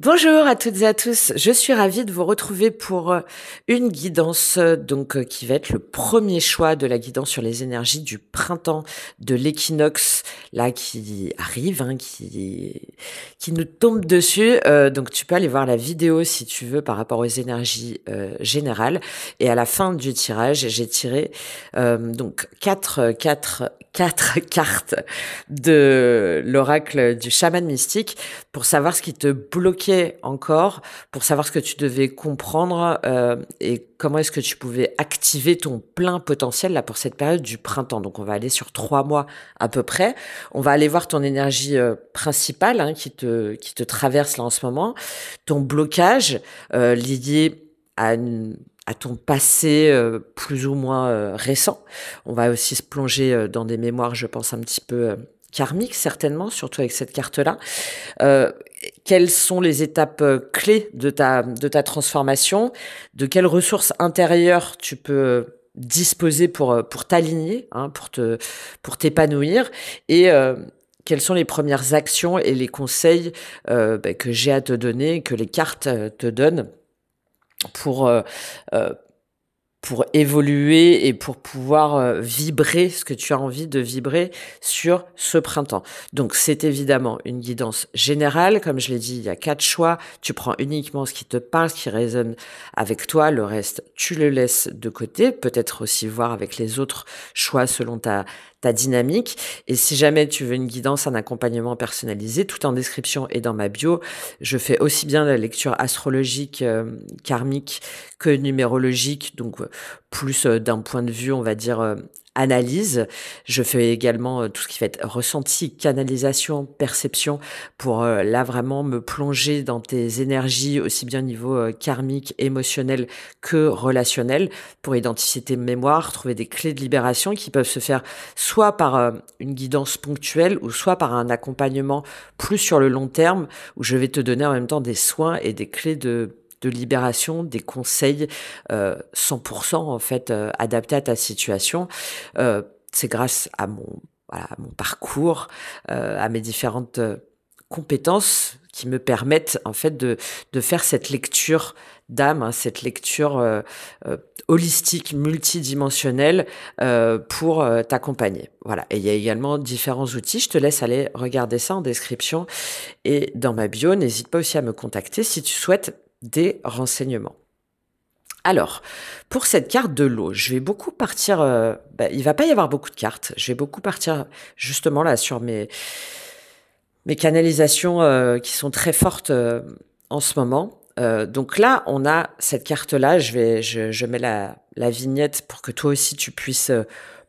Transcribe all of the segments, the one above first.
Bonjour à toutes et à tous, je suis ravie de vous retrouver pour une guidance qui va être le premier choix de la guidance sur les énergies du printemps, de l'équinoxe là qui arrive, qui nous tombe dessus. Donc tu peux aller voir la vidéo si tu veux par rapport aux énergies générales. Et à la fin du tirage, j'ai tiré quatre cartes de l'oracle du chaman mystique pour savoir ce qui te bloquait encore, pour savoir ce que tu devais comprendre et comment est-ce que tu pouvais activer ton plein potentiel là pour cette période du printemps. Donc on va aller sur 3 mois à peu près. On va aller voir ton énergie principale qui te traverse là en ce moment, ton blocage lié à ton passé plus ou moins récent. On va aussi se plonger dans des mémoires, je pense, un petit peu karmiques, certainement, surtout avec cette carte-là. Euh, Quelles sont les étapes clés de ta transformation? De quelles ressources intérieures tu peux disposer pour t'aligner, pour t'épanouir? Et quelles sont les premières actions et les conseils que j'ai à te donner, que les cartes te donnent pour euh, pour évoluer et pour pouvoir vibrer ce que tu as envie de vibrer sur ce printemps. Donc c'est évidemment une guidance générale, comme je l'ai dit, il y a 4 choix, tu prends uniquement ce qui te parle, ce qui résonne avec toi, le reste tu le laisses de côté, peut-être aussi voir avec les autres choix selon ta dynamique. Et si jamais tu veux une guidance, un accompagnement personnalisé, tout en description et dans ma bio, je fais aussi bien la lecture astrologique, karmique que numérologique, donc plus d'un point de vue, on va dire, analyse. Je fais également tout ce qui va être ressenti, canalisation, perception, pour là vraiment me plonger dans tes énergies, aussi bien au niveau karmique, émotionnel que relationnel, pour identifier tes mémoires, trouver des clés de libération qui peuvent se faire soit par une guidance ponctuelle ou soit par un accompagnement plus sur le long terme, où je vais te donner en même temps des soins et des clés de libération, des conseils 100% en fait adaptés à ta situation. C'est grâce à mon parcours, à mes différentes compétences qui me permettent en fait de faire cette lecture d'âme, cette lecture holistique, multidimensionnelle pour t'accompagner. Voilà. Et il y a également différents outils. Je te laisse aller regarder ça en description et dans ma bio. N'hésite pas aussi à me contacter si tu souhaites des renseignements. Alors, pour cette carte de l'eau, je vais beaucoup partir. Il va pas y avoir beaucoup de cartes. Je vais beaucoup partir justement là sur mes canalisations qui sont très fortes en ce moment. Donc là, on a cette carte-là. Je mets la vignette pour que toi aussi tu puisses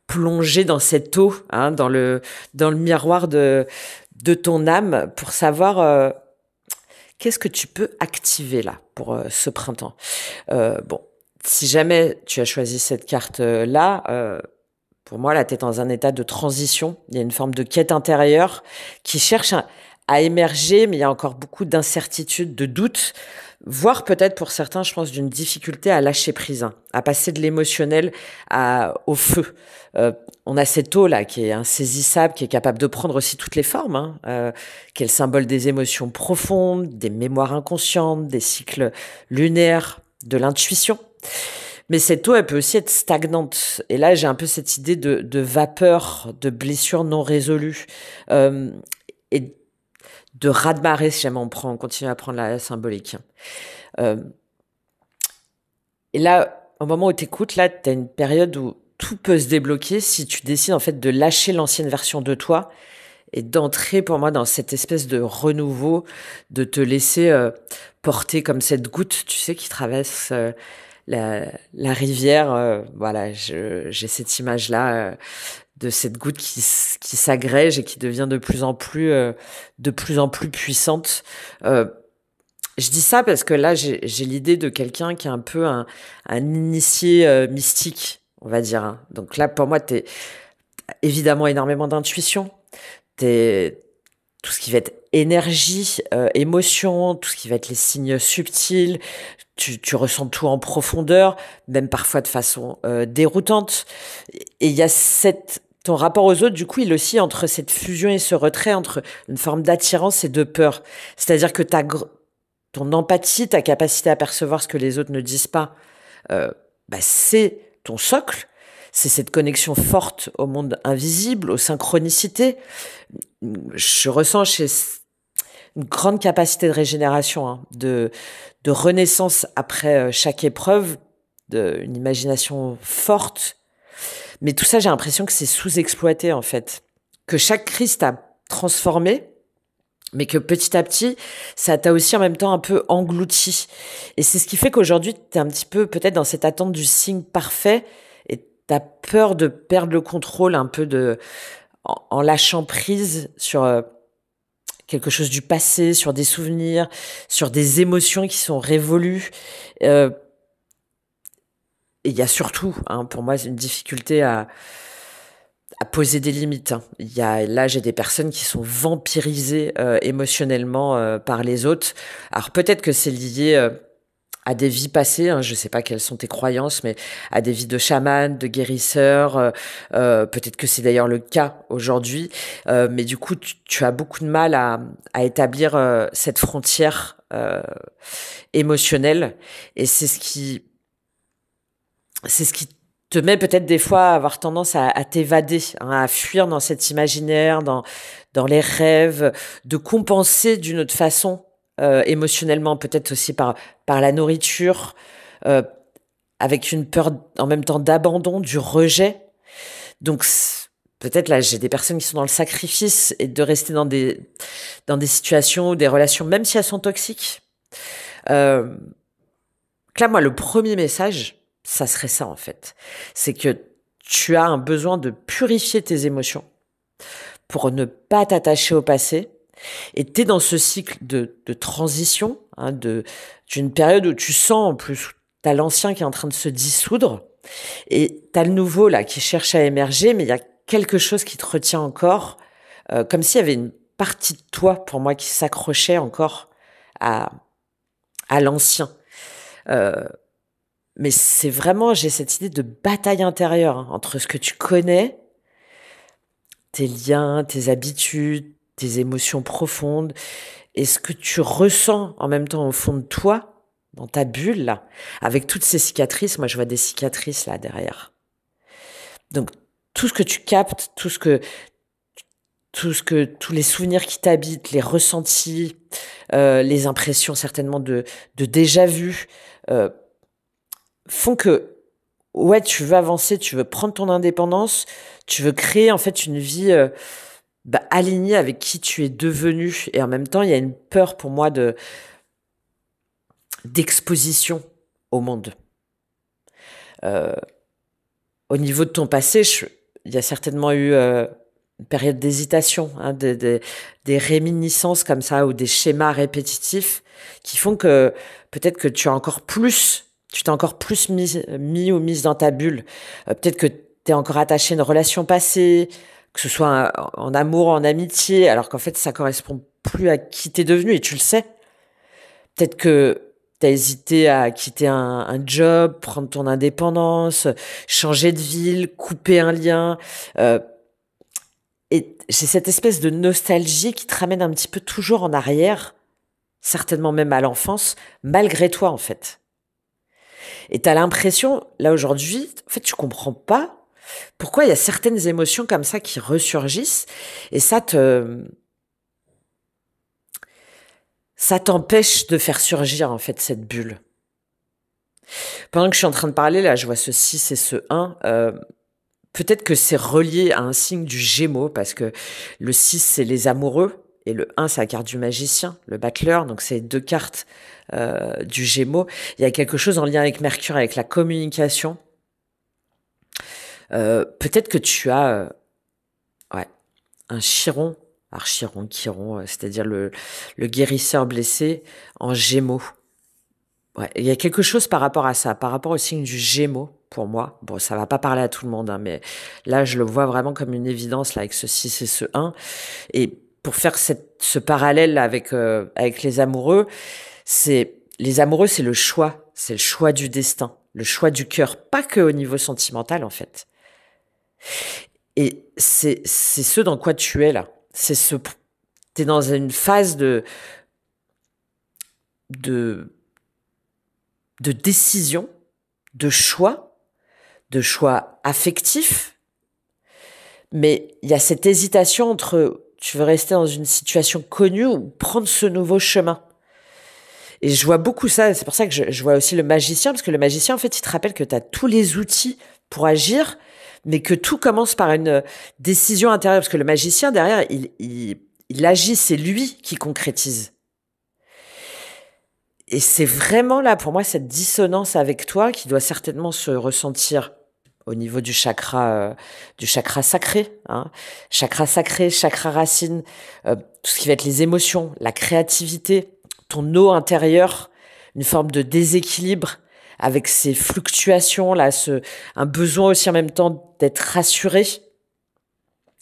plonger dans cette eau, dans le miroir de ton âme, pour savoir qu'est-ce que tu peux activer là pour ce printemps. Bon, si jamais tu as choisi cette carte-là, pour moi, là, tu es dans un état de transition. Il y a une forme de quête intérieure qui cherche à émerger, mais il y a encore beaucoup d'incertitudes, de doutes, voire peut-être pour certains, je pense, d'une difficulté à lâcher prise, à passer de l'émotionnel au feu. On a cette eau là qui est insaisissable, qui est capable de prendre aussi toutes les formes, qui est le symbole des émotions profondes, des mémoires inconscientes, des cycles lunaires, de l'intuition. Mais cette eau, elle peut aussi être stagnante. Et là, j'ai un peu cette idée de vapeur, de blessures non résolues, et de raz-de-marée, si jamais on continue à prendre la symbolique. Euh, et là, au moment où tu écoutes, là, tu as une période où tout peut se débloquer si tu décides en fait de lâcher l'ancienne version de toi et d'entrer pour moi dans cette espèce de renouveau, de te laisser porter comme cette goutte, tu sais, qui traverse la rivière. Voilà, j'ai cette image-là de cette goutte qui s'agrège et qui devient de plus en plus puissante. Je dis ça parce que là, j'ai l'idée de quelqu'un qui est un peu un initié mystique, on va dire. Donc là, pour moi, t'es évidemment énormément d'intuition. T'es tout ce qui va être énergie, émotion, tout ce qui va être les signes subtils. Tu ressens tout en profondeur, même parfois de façon déroutante. Et il y a ton rapport aux autres, du coup, il oscille entre cette fusion et ce retrait, entre une forme d'attirance et de peur. C'est-à-dire que ton empathie, ta capacité à percevoir ce que les autres ne disent pas, euh, c'est ton socle. C'est cette connexion forte au monde invisible, aux synchronicités. Je ressens chez une grande capacité de régénération, hein, de renaissance après chaque épreuve, une imagination forte. Mais tout ça, j'ai l'impression que c'est sous-exploité, en fait. Que chaque crise t'a transformé, mais que petit à petit, ça t'a aussi en même temps un peu englouti. Et c'est ce qui fait qu'aujourd'hui, t'es un petit peu peut-être dans cette attente du signe parfait et t'as peur de perdre le contrôle un peu en lâchant prise sur quelque chose du passé, sur des souvenirs, sur des émotions qui sont révolues. Euh, et il y a surtout, hein, pour moi, une difficulté à poser des limites, hein. Là, j'ai des personnes qui sont vampirisées émotionnellement par les autres. Alors peut-être que c'est lié à des vies passées, hein, je sais pas quelles sont tes croyances, mais à des vies de chaman, de guérisseurs. Peut-être que c'est d'ailleurs le cas aujourd'hui. Mais du coup, tu as beaucoup de mal à établir cette frontière émotionnelle, et c'est ce qui te met peut-être des fois à avoir tendance à t'évader, hein, à fuir dans cet imaginaire, dans les rêves, de compenser d'une autre façon émotionnellement, peut-être aussi par la nourriture, euh, avec une peur en même temps d'abandon, du rejet. Donc peut-être là, j'ai des personnes qui sont dans le sacrifice et de rester dans des situations ou des relations, même si elles sont toxiques. Euh, là, moi, le premier message, ça serait ça, en fait. C'est que tu as un besoin de purifier tes émotions pour ne pas t'attacher au passé. Et tu es dans ce cycle de transition, hein, d'une période où tu sens, en plus, tu as l'ancien qui est en train de se dissoudre et tu as le nouveau, là, qui cherche à émerger, mais il y a quelque chose qui te retient encore, comme s'il y avait une partie de toi, pour moi, qui s'accrochait encore à, à l'ancien. Euh, Mais c'est vraiment, j'ai cette idée de bataille intérieure, hein, entre ce que tu connais, tes liens, tes habitudes, tes émotions profondes, et ce que tu ressens en même temps au fond de toi, dans ta bulle, là, avec toutes ces cicatrices. Moi, je vois des cicatrices là derrière. Donc, tout ce que tu captes, tous les souvenirs qui t'habitent, les ressentis, les impressions certainement de déjà vu, euh, font que ouais, tu veux avancer, tu veux prendre ton indépendance, tu veux créer en fait une vie alignée avec qui tu es devenu. Et en même temps, il y a une peur pour moi d'exposition au monde. Euh, Au niveau de ton passé, il y a certainement eu une période d'hésitation, hein, des réminiscences comme ça ou des schémas répétitifs qui font que peut-être que tu t'es encore plus mis ou mise dans ta bulle. Peut-être que tu es encore attaché à une relation passée, que ce soit en amour, en amitié, alors qu'en fait ça correspond plus à qui t'es devenu et tu le sais. Peut-être que t'as hésité à quitter un job, prendre ton indépendance, changer de ville, couper un lien. euh, et j'ai cette espèce de nostalgie qui te ramène un petit peu toujours en arrière, certainement même à l'enfance, malgré toi en fait. Et t'as l'impression, là aujourd'hui, en fait, tu comprends pas pourquoi il y a certaines émotions comme ça qui ressurgissent, et ça t'empêche de faire surgir en fait cette bulle. Pendant que je suis en train de parler, là, je vois ce 6 et ce 1. Peut-être que c'est relié à un signe du Gémeaux, parce que le 6, c'est les amoureux, et le 1, c'est la carte du magicien, le battleur, donc c'est deux cartes du Gémeaux. Il y a quelque chose en lien avec Mercure, avec la communication. Peut-être que tu as ouais, un Chiron, alors Chiron, c'est-à-dire le guérisseur blessé en Gémeaux. Ouais, il y a quelque chose par rapport à ça, par rapport au signe du Gémeaux, pour moi. Bon, ça va pas parler à tout le monde, hein, mais là, je le vois vraiment comme une évidence, là, avec ce 6 et ce 1. Et pour faire ce parallèle là, avec les amoureux, c'est le choix du destin, le choix du cœur, pas que au niveau sentimental, en fait. Et c'est ce dans quoi tu es, là. T'es dans une phase de, de décision, de choix affectifs. Mais il y a cette hésitation entre tu veux rester dans une situation connue ou prendre ce nouveau chemin. Et je vois beaucoup ça, c'est pour ça que je vois aussi le magicien, parce que le magicien, en fait, il te rappelle que tu as tous les outils pour agir, mais que tout commence par une décision intérieure, parce que le magicien, derrière, il agit, c'est lui qui concrétise. Et c'est vraiment là, pour moi, cette dissonance avec toi qui doit certainement se ressentir au niveau du chakra sacré, hein. Chakra sacré, chakra racine, tout ce qui va être les émotions, la créativité, ton eau intérieure, une forme de déséquilibre avec ces fluctuations là, un besoin aussi en même temps d'être rassuré,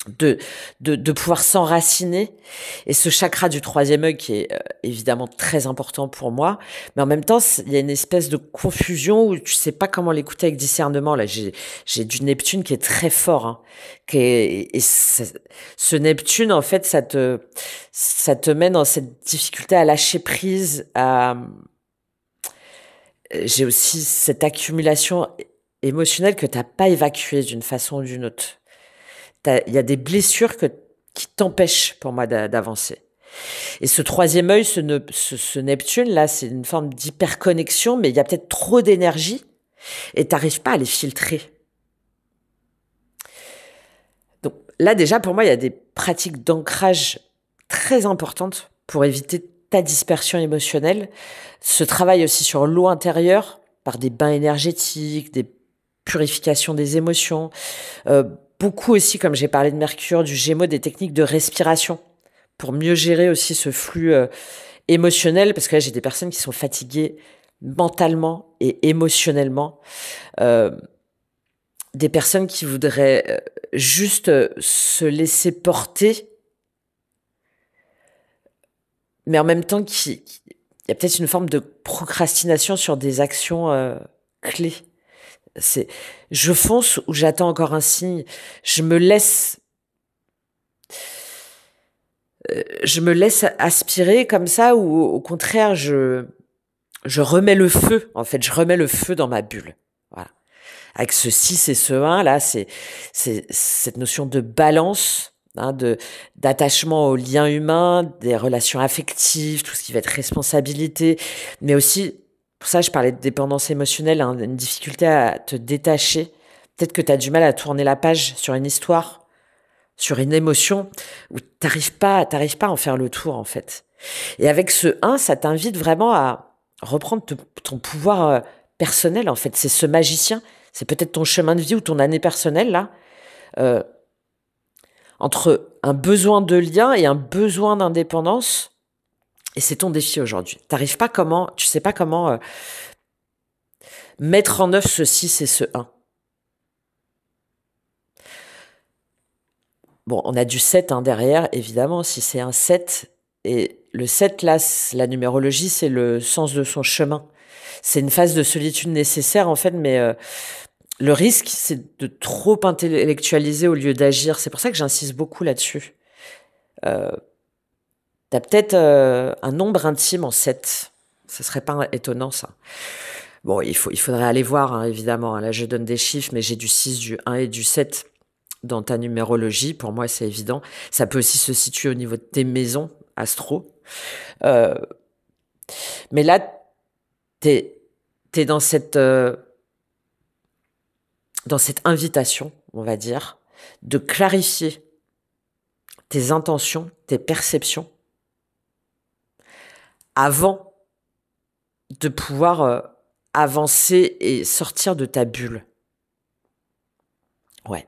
de pouvoir s'enraciner, et ce chakra du troisième œil qui est évidemment très important pour moi, mais en même temps il y a une espèce de confusion où tu sais pas comment l'écouter avec discernement. Là j'ai du Neptune qui est très fort, hein, ce Neptune en fait ça te mène dans cette difficulté à lâcher prise, j'ai aussi cette accumulation émotionnelle que t'as pas évacuée d'une façon ou d'une autre. Il y a des blessures qui t'empêchent pour moi d'avancer. Et ce troisième œil, ce Neptune là, c'est une forme d'hyperconnexion, mais il y a peut-être trop d'énergie et t'arrives pas à les filtrer. Donc là déjà, pour moi, il y a des pratiques d'ancrage très importantes pour éviter ta dispersion émotionnelle. Ce travail aussi sur l'eau intérieure, par des bains énergétiques, des purifications des émotions, beaucoup aussi, comme j'ai parlé de Mercure, du Gémeaux, des techniques de respiration pour mieux gérer aussi ce flux émotionnel, parce que là, j'ai des personnes qui sont fatiguées mentalement et émotionnellement, des personnes qui voudraient juste se laisser porter, mais en même temps, il y a peut-être une forme de procrastination sur des actions clés. Je fonce ou j'attends encore un signe. Je me laisse aspirer comme ça, ou au contraire, je remets le feu. En fait, je remets le feu dans ma bulle. Voilà. Avec ce 6 et ce 1, là, c'est cette notion de balance, hein, d'attachement aux liens humains, des relations affectives, tout ce qui va être responsabilité, mais aussi, pour ça, je parlais de dépendance émotionnelle, hein, une difficulté à te détacher. Peut-être que tu as du mal à tourner la page sur une histoire, sur une émotion, où t'arrives pas à en faire le tour, en fait. Et avec ce 1, ça t'invite vraiment à reprendre ton pouvoir personnel, en fait. C'est ce magicien, c'est peut-être ton chemin de vie ou ton année personnelle, là, entre un besoin de lien et un besoin d'indépendance. Et c'est ton défi aujourd'hui. Tu sais pas comment mettre en œuvre ce 6 et ce 1. Bon, on a du 7 hein, derrière, évidemment, si c'est un 7. Et le 7, là, la numérologie, c'est le sens de son chemin. C'est une phase de solitude nécessaire, en fait, mais le risque, c'est de trop intellectualiser au lieu d'agir. C'est pour ça que j'insiste beaucoup là-dessus. T'as peut-être un nombre intime en 7. Ce serait pas étonnant, ça. Bon, il faudrait aller voir, hein, évidemment. Hein. Là, je donne des chiffres, mais j'ai du 6, du 1 et du 7 dans ta numérologie. Pour moi, c'est évident. Ça peut aussi se situer au niveau de tes maisons astro. Mais là, t'es dans cette invitation, on va dire, de clarifier tes intentions, tes perceptions, avant de pouvoir avancer et sortir de ta bulle. Ouais.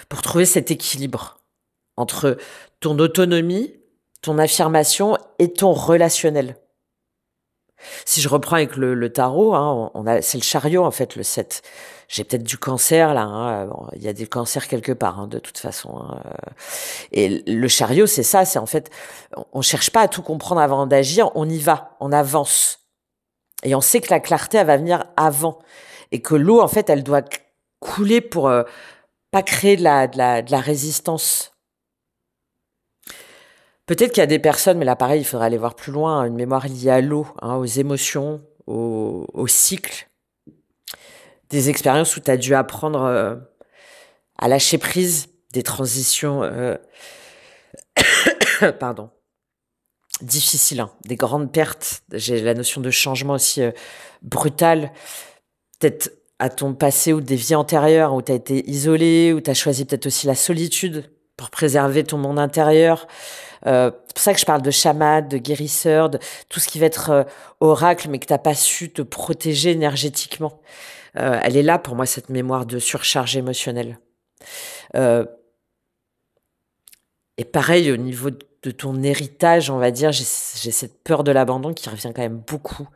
Pour trouver cet équilibre entre ton autonomie, ton affirmation et ton relationnel. Si je reprends avec le tarot, hein, c'est le chariot en fait, le 7. J'ai peut-être du cancer là, hein, bon, il y a des cancers quelque part hein, de toute façon. Hein. Et le chariot, c'est ça, c'est en fait, on cherche pas à tout comprendre avant d'agir, on y va, on avance. Et on sait que la clarté, elle va venir avant. Et que l'eau, en fait, elle doit couler pour pas créer de la résistance. Peut-être qu'il y a des personnes, mais là pareil, il faudrait aller voir plus loin, une mémoire liée à l'eau, hein, aux émotions, au cycle, des expériences où tu as dû apprendre à lâcher prise, des transitions, pardon, difficiles, hein, des grandes pertes. J'ai la notion de changement aussi brutal, peut-être à ton passé ou des vies antérieures où tu as été isolé, où tu as choisi peut-être aussi la solitude pour préserver ton monde intérieur. C'est pour ça que je parle de chaman, de guérisseur, de tout ce qui va être oracle, mais que t'as pas su te protéger énergétiquement. Elle est là pour moi, cette mémoire de surcharge émotionnelle. Euh, et pareil, au niveau de ton héritage, on va dire, j'ai cette peur de l'abandon qui revient quand même beaucoup.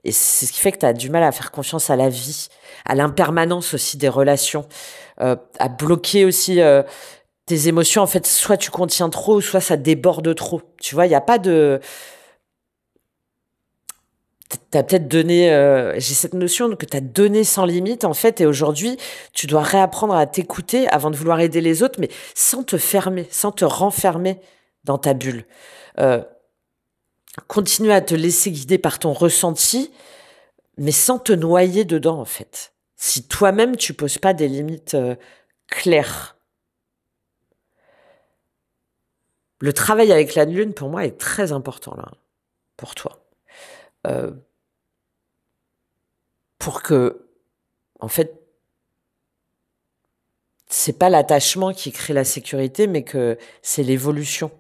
Et c'est ce qui fait que tu as du mal à faire confiance à la vie, à l'impermanence aussi des relations, à bloquer aussi tes émotions. En fait, soit tu contiens trop, soit ça déborde trop. Tu vois, il n'y a pas de... T'as peut-être donné... j'ai cette notion que t'as donné sans limite, en fait, et aujourd'hui, tu dois réapprendre à t'écouter avant de vouloir aider les autres, mais sans te fermer, sans te renfermer dans ta bulle. Euh, Continue à te laisser guider par ton ressenti, mais sans te noyer dedans, en fait. Si toi-même, tu poses pas des limites claires. Le travail avec la lune, pour moi, est très important, là, pour toi. Euh, pour que, en fait, c'est pas l'attachement qui crée la sécurité, mais que c'est l'évolution.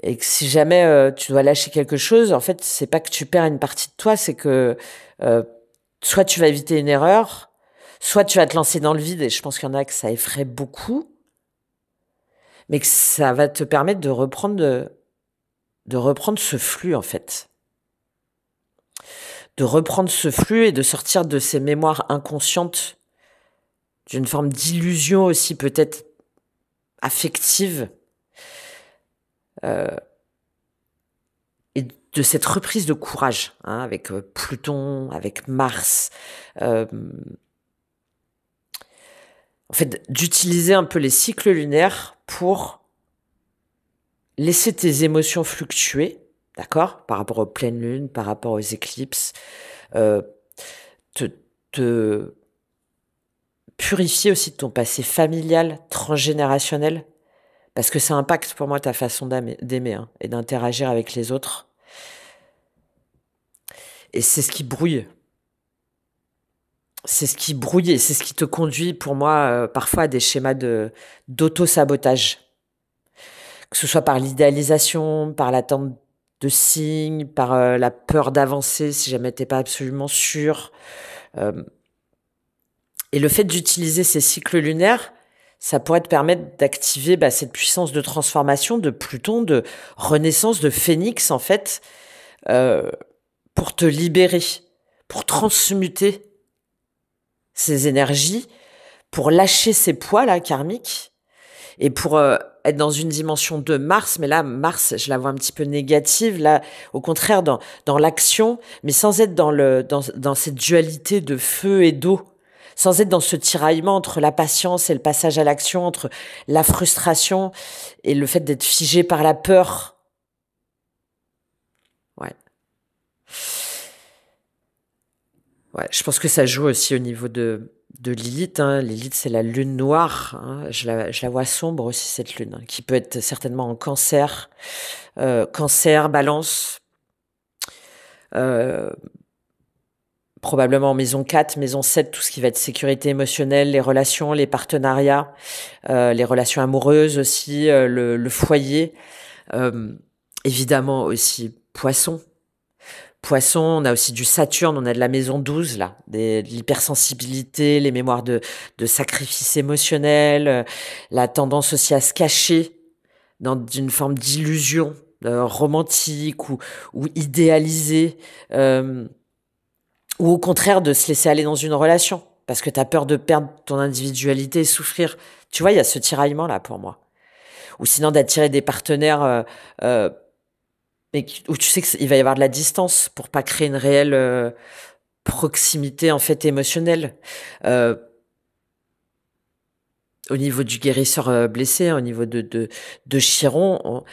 Et que si jamais tu dois lâcher quelque chose, en fait, c'est pas que tu perds une partie de toi, c'est que euh, soit tu vas éviter une erreur, soit tu vas te lancer dans le vide, et je pense qu'il y en a que ça effraie beaucoup, mais que ça va te permettre de reprendre ce flux, en fait. De reprendre ce flux et de sortir de ces mémoires inconscientes, d'une forme d'illusion aussi peut-être affective, et de cette reprise de courage, hein, avec Pluton, avec Mars. Euh, en fait, d'utiliser un peu les cycles lunaires pour laisser tes émotions fluctuer, d'accord, par rapport aux pleines lunes, par rapport aux éclipses, euh, te, te purifier aussi de ton passé familial, transgénérationnel, parce que ça impacte pour moi ta façon d'aimer, hein, et d'interagir avec les autres. Et c'est ce qui brouille. C'est ce qui brouille et c'est ce qui te conduit, pour moi, parfois à des schémas d'auto-sabotage. Que ce soit par l'idéalisation, par l'attente de signes, par la peur d'avancer si jamais t'es pas absolument sûr. Euh, et le fait d'utiliser ces cycles lunaires, ça pourrait te permettre d'activer cette puissance de transformation de Pluton, de renaissance, de phénix, en fait, euh, pour te libérer, pour transmuter ces énergies, pour lâcher ces poids là karmiques et pour être dans une dimension de Mars. Mais là, Mars, je la vois un petit peu négative. Là, au contraire, dans l'action, mais sans être dans cette dualité de feu et d'eau, sans être dans ce tiraillement entre la patience et le passage à l'action, entre la frustration et le fait d'être figé par la peur. Ouais. Ouais, je pense que ça joue aussi au niveau de Lilith, hein. Lilith, c'est la lune noire, hein. Je la vois sombre aussi, cette lune, hein, qui peut être certainement en cancer, cancer, balance, euh, probablement en maison 4, maison 7, tout ce qui va être sécurité émotionnelle, les relations, les partenariats, les relations amoureuses aussi, le foyer, euh, évidemment aussi poisson. Poisson, on a aussi du Saturne, on a de la maison 12 là, de l'hypersensibilité, les mémoires de sacrifice émotionnel, la tendance aussi à se cacher dans une forme d'illusion romantique ou idéalisée, euh, ou au contraire de se laisser aller dans une relation, parce que tu as peur de perdre ton individualité et souffrir. Tu vois, il y a ce tiraillement là pour moi. Ou sinon d'attirer des partenaires... euh, mais où tu sais qu'il va y avoir de la distance pour pas créer une réelle proximité en fait émotionnelle. Euh, Au niveau du guérisseur blessé, hein, au niveau de Chiron,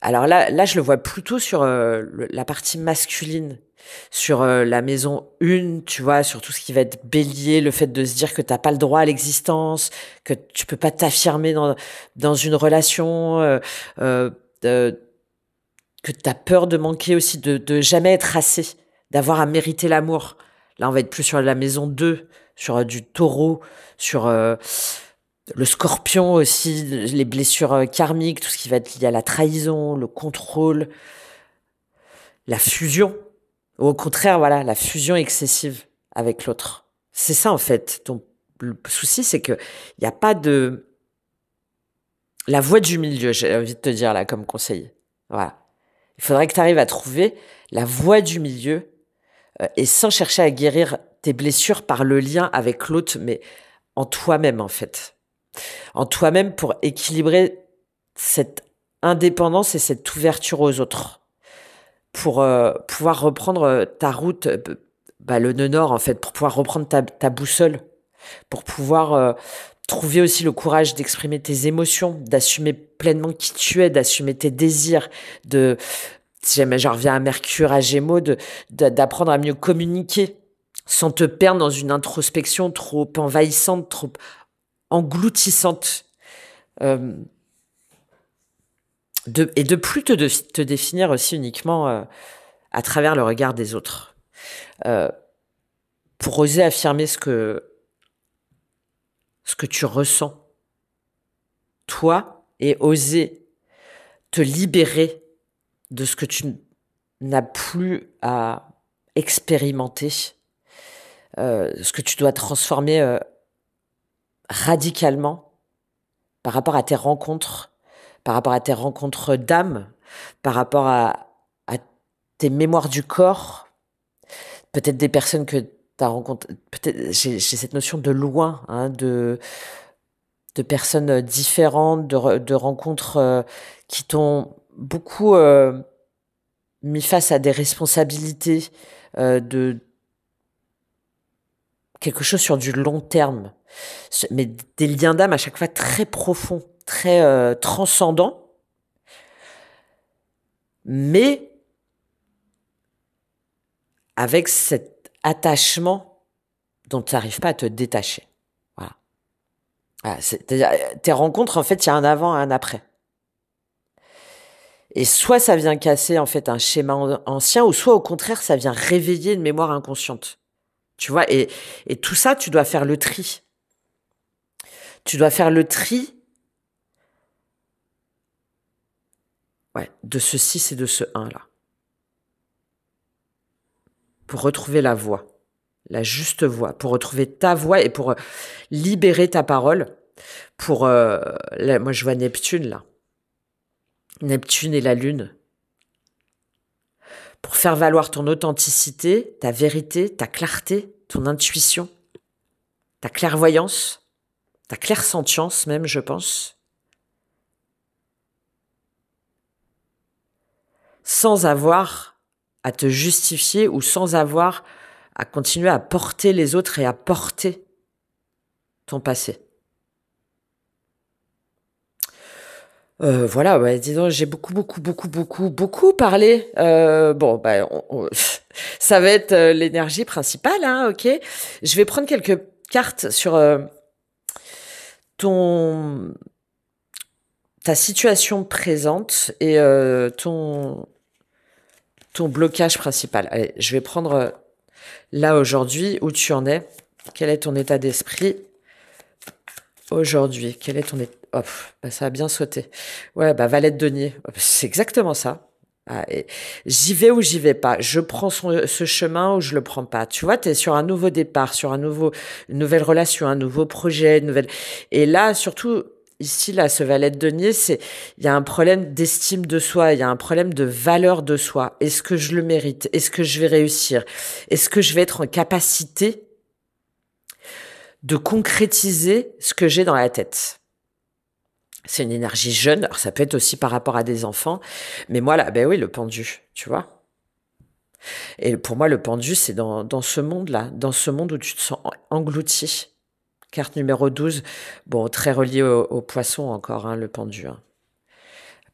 Alors là, je le vois plutôt sur la partie masculine, sur la maison 1, tu vois, sur tout ce qui va être bélier, le fait de se dire que t'as pas le droit à l'existence, que tu peux pas t'affirmer dans une relation, euh, euh, que t'as peur de manquer aussi, de jamais être assez, d'avoir à mériter l'amour. Là, on va être plus sur la maison 2, sur du taureau, sur le scorpion aussi, les blessures karmiques, tout ce qui va être lié à la trahison, le contrôle, la fusion. Ou au contraire, voilà, la fusion excessive avec l'autre. C'est ça, en fait. Donc, le souci, c'est que il n'y a pas de... La voie du milieu, j'ai envie de te dire, là, comme conseil. Voilà. Il faudrait que tu arrives à trouver la voie du milieu et sans chercher à guérir tes blessures par le lien avec l'autre, mais en toi-même, en fait. En toi-même pour équilibrer cette indépendance et cette ouverture aux autres. Pour pouvoir reprendre ta route, le nœud nord, en fait, pour pouvoir reprendre ta boussole, pour pouvoir trouver aussi le courage d'exprimer tes émotions, d'assumer pleinement qui tu es, d'assumer tes désirs, de, si jamais j'en reviens à Mercure, à Gémeaux, d'apprendre à mieux communiquer sans te perdre dans une introspection trop envahissante, trop engloutissante. Euh, et de plus te définir aussi uniquement à travers le regard des autres. Euh, pour oser affirmer ce que tu ressens, toi, et oser te libérer de ce que tu n'as plus à expérimenter, ce que tu dois transformer radicalement par rapport à tes rencontres d'âme, par rapport à tes mémoires du corps, peut-être des personnes que tu as rencontrées, peut-être j'ai cette notion de loin, hein, de personnes différentes, de rencontres qui t'ont beaucoup mis face à des responsabilités, de quelque chose sur du long terme, mais des liens d'âme à chaque fois très profonds, très transcendants, mais avec cet attachement dont tu n'arrives pas à te détacher. Voilà. Voilà, c'est-à-dire, tes rencontres, en fait, il y a un avant et un après. Et soit ça vient casser, en fait, un schéma ancien, ou soit, au contraire, ça vient réveiller une mémoire inconsciente. Tu vois, et tout ça, tu dois faire le tri. Tu dois faire le tri, ouais, de ce 6 et de ce 1 là. Pour retrouver la voie, la juste voie, pour retrouver ta voie et pour libérer ta parole. Pour, là, moi, je vois Neptune, là. Neptune et la Lune. Pour faire valoir ton authenticité, ta vérité, ta clarté, ton intuition, ta clairvoyance, ta clairsentience même, je pense. Sans avoir à te justifier ou sans avoir à continuer à porter les autres et à porter ton passé. Voilà, ouais, dis donc, j'ai beaucoup parlé. Ça va être l'énergie principale, hein, ok. Je vais prendre quelques cartes sur ton ta situation présente et ton blocage principal. Allez, je vais prendre là aujourd'hui où tu en es. Quel est ton état d'esprit aujourd'hui? Quel est ton état... Hop, ça a bien sauté. Ouais, valet de denier. C'est exactement ça. Ah, j'y vais ou j'y vais pas. Je prends ce chemin ou je le prends pas. Tu vois, t'es sur un nouveau départ, sur une nouvelle relation, un nouveau projet, Et là, surtout, ici, là, ce valet de denier, il y a un problème d'estime de soi, il y a un problème de valeur de soi. Est-ce que je le mérite? Est-ce que je vais réussir? Est-ce que je vais être en capacité de concrétiser ce que j'ai dans la tête? C'est une énergie jeune, alors ça peut être aussi par rapport à des enfants, mais moi là, oui, le pendu, tu vois. Et pour moi, le pendu, c'est dans ce monde-là, dans ce monde où tu te sens englouti. Carte numéro 12, bon, très relié au poisson encore, hein, le pendu. Hein.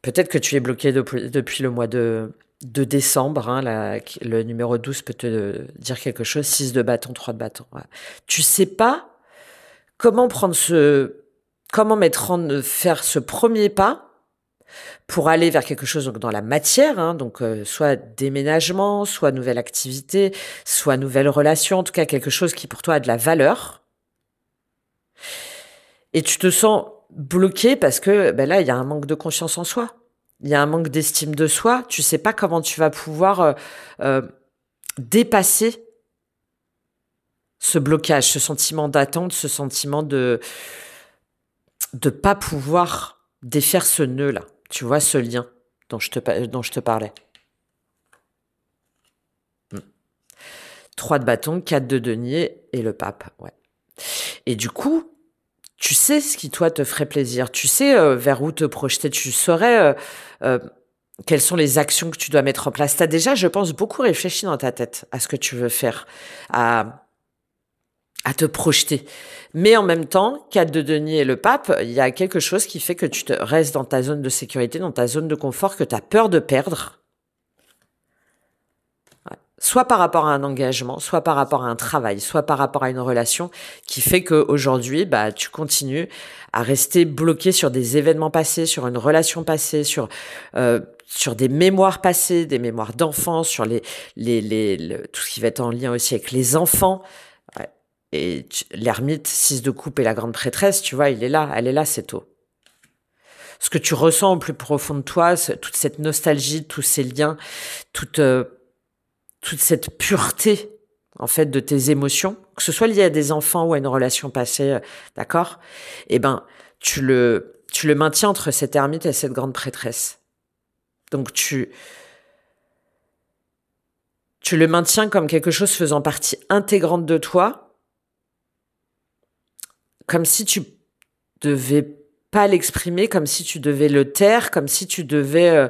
Peut-être que tu es bloqué depuis le mois de décembre. Hein, le numéro 12 peut te dire quelque chose. 6 de bâton, 3 de bâton. Ouais. Tu sais pas comment faire ce premier pas pour aller vers quelque chose donc dans la matière, hein, donc soit déménagement, soit nouvelle activité, soit nouvelle relation, en tout cas quelque chose qui pour toi a de la valeur. Et tu te sens bloqué parce que ben là, il y a un manque de confiance en soi. Il y a un manque d'estime de soi. Tu sais pas comment tu vas pouvoir euh, dépasser ce blocage, ce sentiment d'attente, ce sentiment de pas pouvoir défaire ce nœud-là. Tu vois, ce lien dont je te parlais. 3 de bâton, 4 de denier et le pape. Ouais. Et du coup, tu sais ce qui, toi, te ferait plaisir. Tu sais vers où te projeter. Tu saurais quelles sont les actions que tu dois mettre en place. Tu as déjà, je pense, beaucoup réfléchi dans ta tête à ce que tu veux faire, à te projeter. Mais en même temps, 4 de denier et le pape, il y a quelque chose qui fait que tu te restes dans ta zone de sécurité, dans ta zone de confort, que tu as peur de perdre. Ouais. Soit par rapport à un engagement, soit par rapport à un travail, soit par rapport à une relation qui fait qu'aujourd'hui, bah, tu continues à rester bloqué sur des événements passés, sur une relation passée, sur des mémoires passées, des mémoires d'enfance, sur tout ce qui va être en lien aussi avec les enfants. Ouais. Et l'ermite, 6 de coupe et la grande prêtresse, tu vois, elle est là, c'est tôt. Ce que tu ressens au plus profond de toi, toute cette nostalgie, tous ces liens, toute cette pureté, en fait, de tes émotions, que ce soit lié à des enfants ou à une relation passée, d'accord? Eh ben, tu le maintiens entre cette ermite et cette grande prêtresse. Donc, tu le maintiens comme quelque chose faisant partie intégrante de toi, comme si tu devais pas l'exprimer, comme si tu devais le taire, comme si tu devais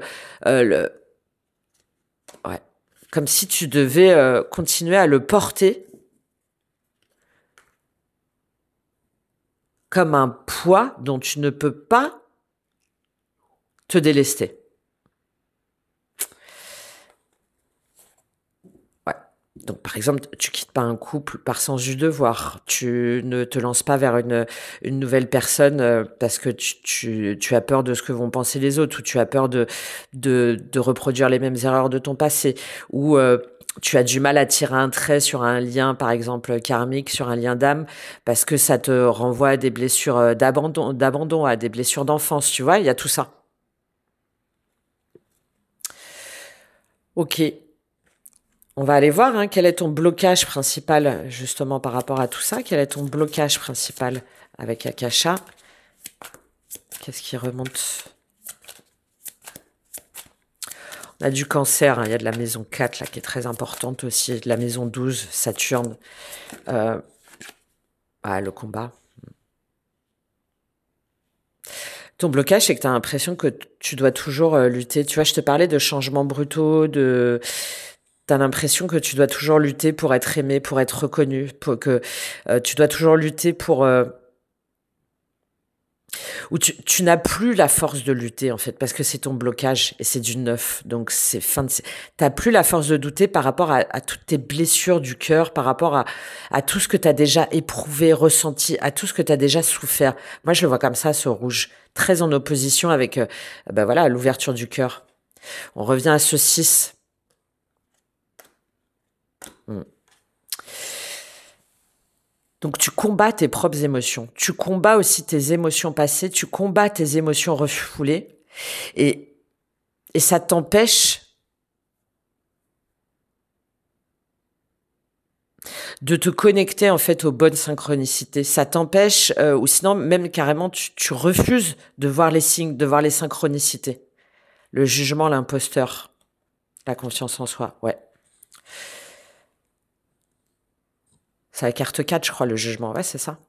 comme si tu devais continuer à le porter comme un poids dont tu ne peux pas te délester. Donc, par exemple, tu quittes pas un couple par sens du devoir. Tu ne te lances pas vers une nouvelle personne parce que tu as peur de ce que vont penser les autres, ou tu as peur de reproduire les mêmes erreurs de ton passé, ou tu as du mal à tirer un trait sur un lien, par exemple, karmique, sur un lien d'âme, parce que ça te renvoie à des blessures d'abandon, à des blessures d'enfance, tu vois, il y a tout ça. Ok. On va aller voir quel est ton blocage principal justement par rapport à tout ça. Quel est ton blocage principal avec Akasha? Qu'est-ce qui remonte? On a du cancer, il y a de la maison 4 là qui est très importante aussi, de la maison 12, Saturne. Le combat. Ton blocage, c'est que tu as l'impression que tu dois toujours lutter. Tu vois, je te parlais de changements brutaux, t'as l'impression que tu dois toujours lutter pour être aimé, pour être reconnu, pour que tu dois toujours lutter pour ou tu n'as plus la force de lutter en fait parce que c'est ton blocage et c'est du neuf. Donc c'est t'as plus la force de douter par rapport à toutes tes blessures du cœur, par rapport à tout ce que tu as déjà éprouvé, ressenti, à tout ce que tu as déjà souffert. Moi je le vois comme ça, ce rouge, très en opposition avec l'ouverture du cœur. On revient à ce 6. Donc tu combats tes propres émotions, tu combats aussi tes émotions passées, tu combats tes émotions refoulées et ça t'empêche de te connecter en fait aux bonnes synchronicités. Ça t'empêche, ou sinon même carrément tu refuses de voir les signes, de voir les synchronicités. Le jugement, l'imposteur, la confiance en soi, ouais. C'est la carte 4, je crois, le jugement. Ouais, c'est ça.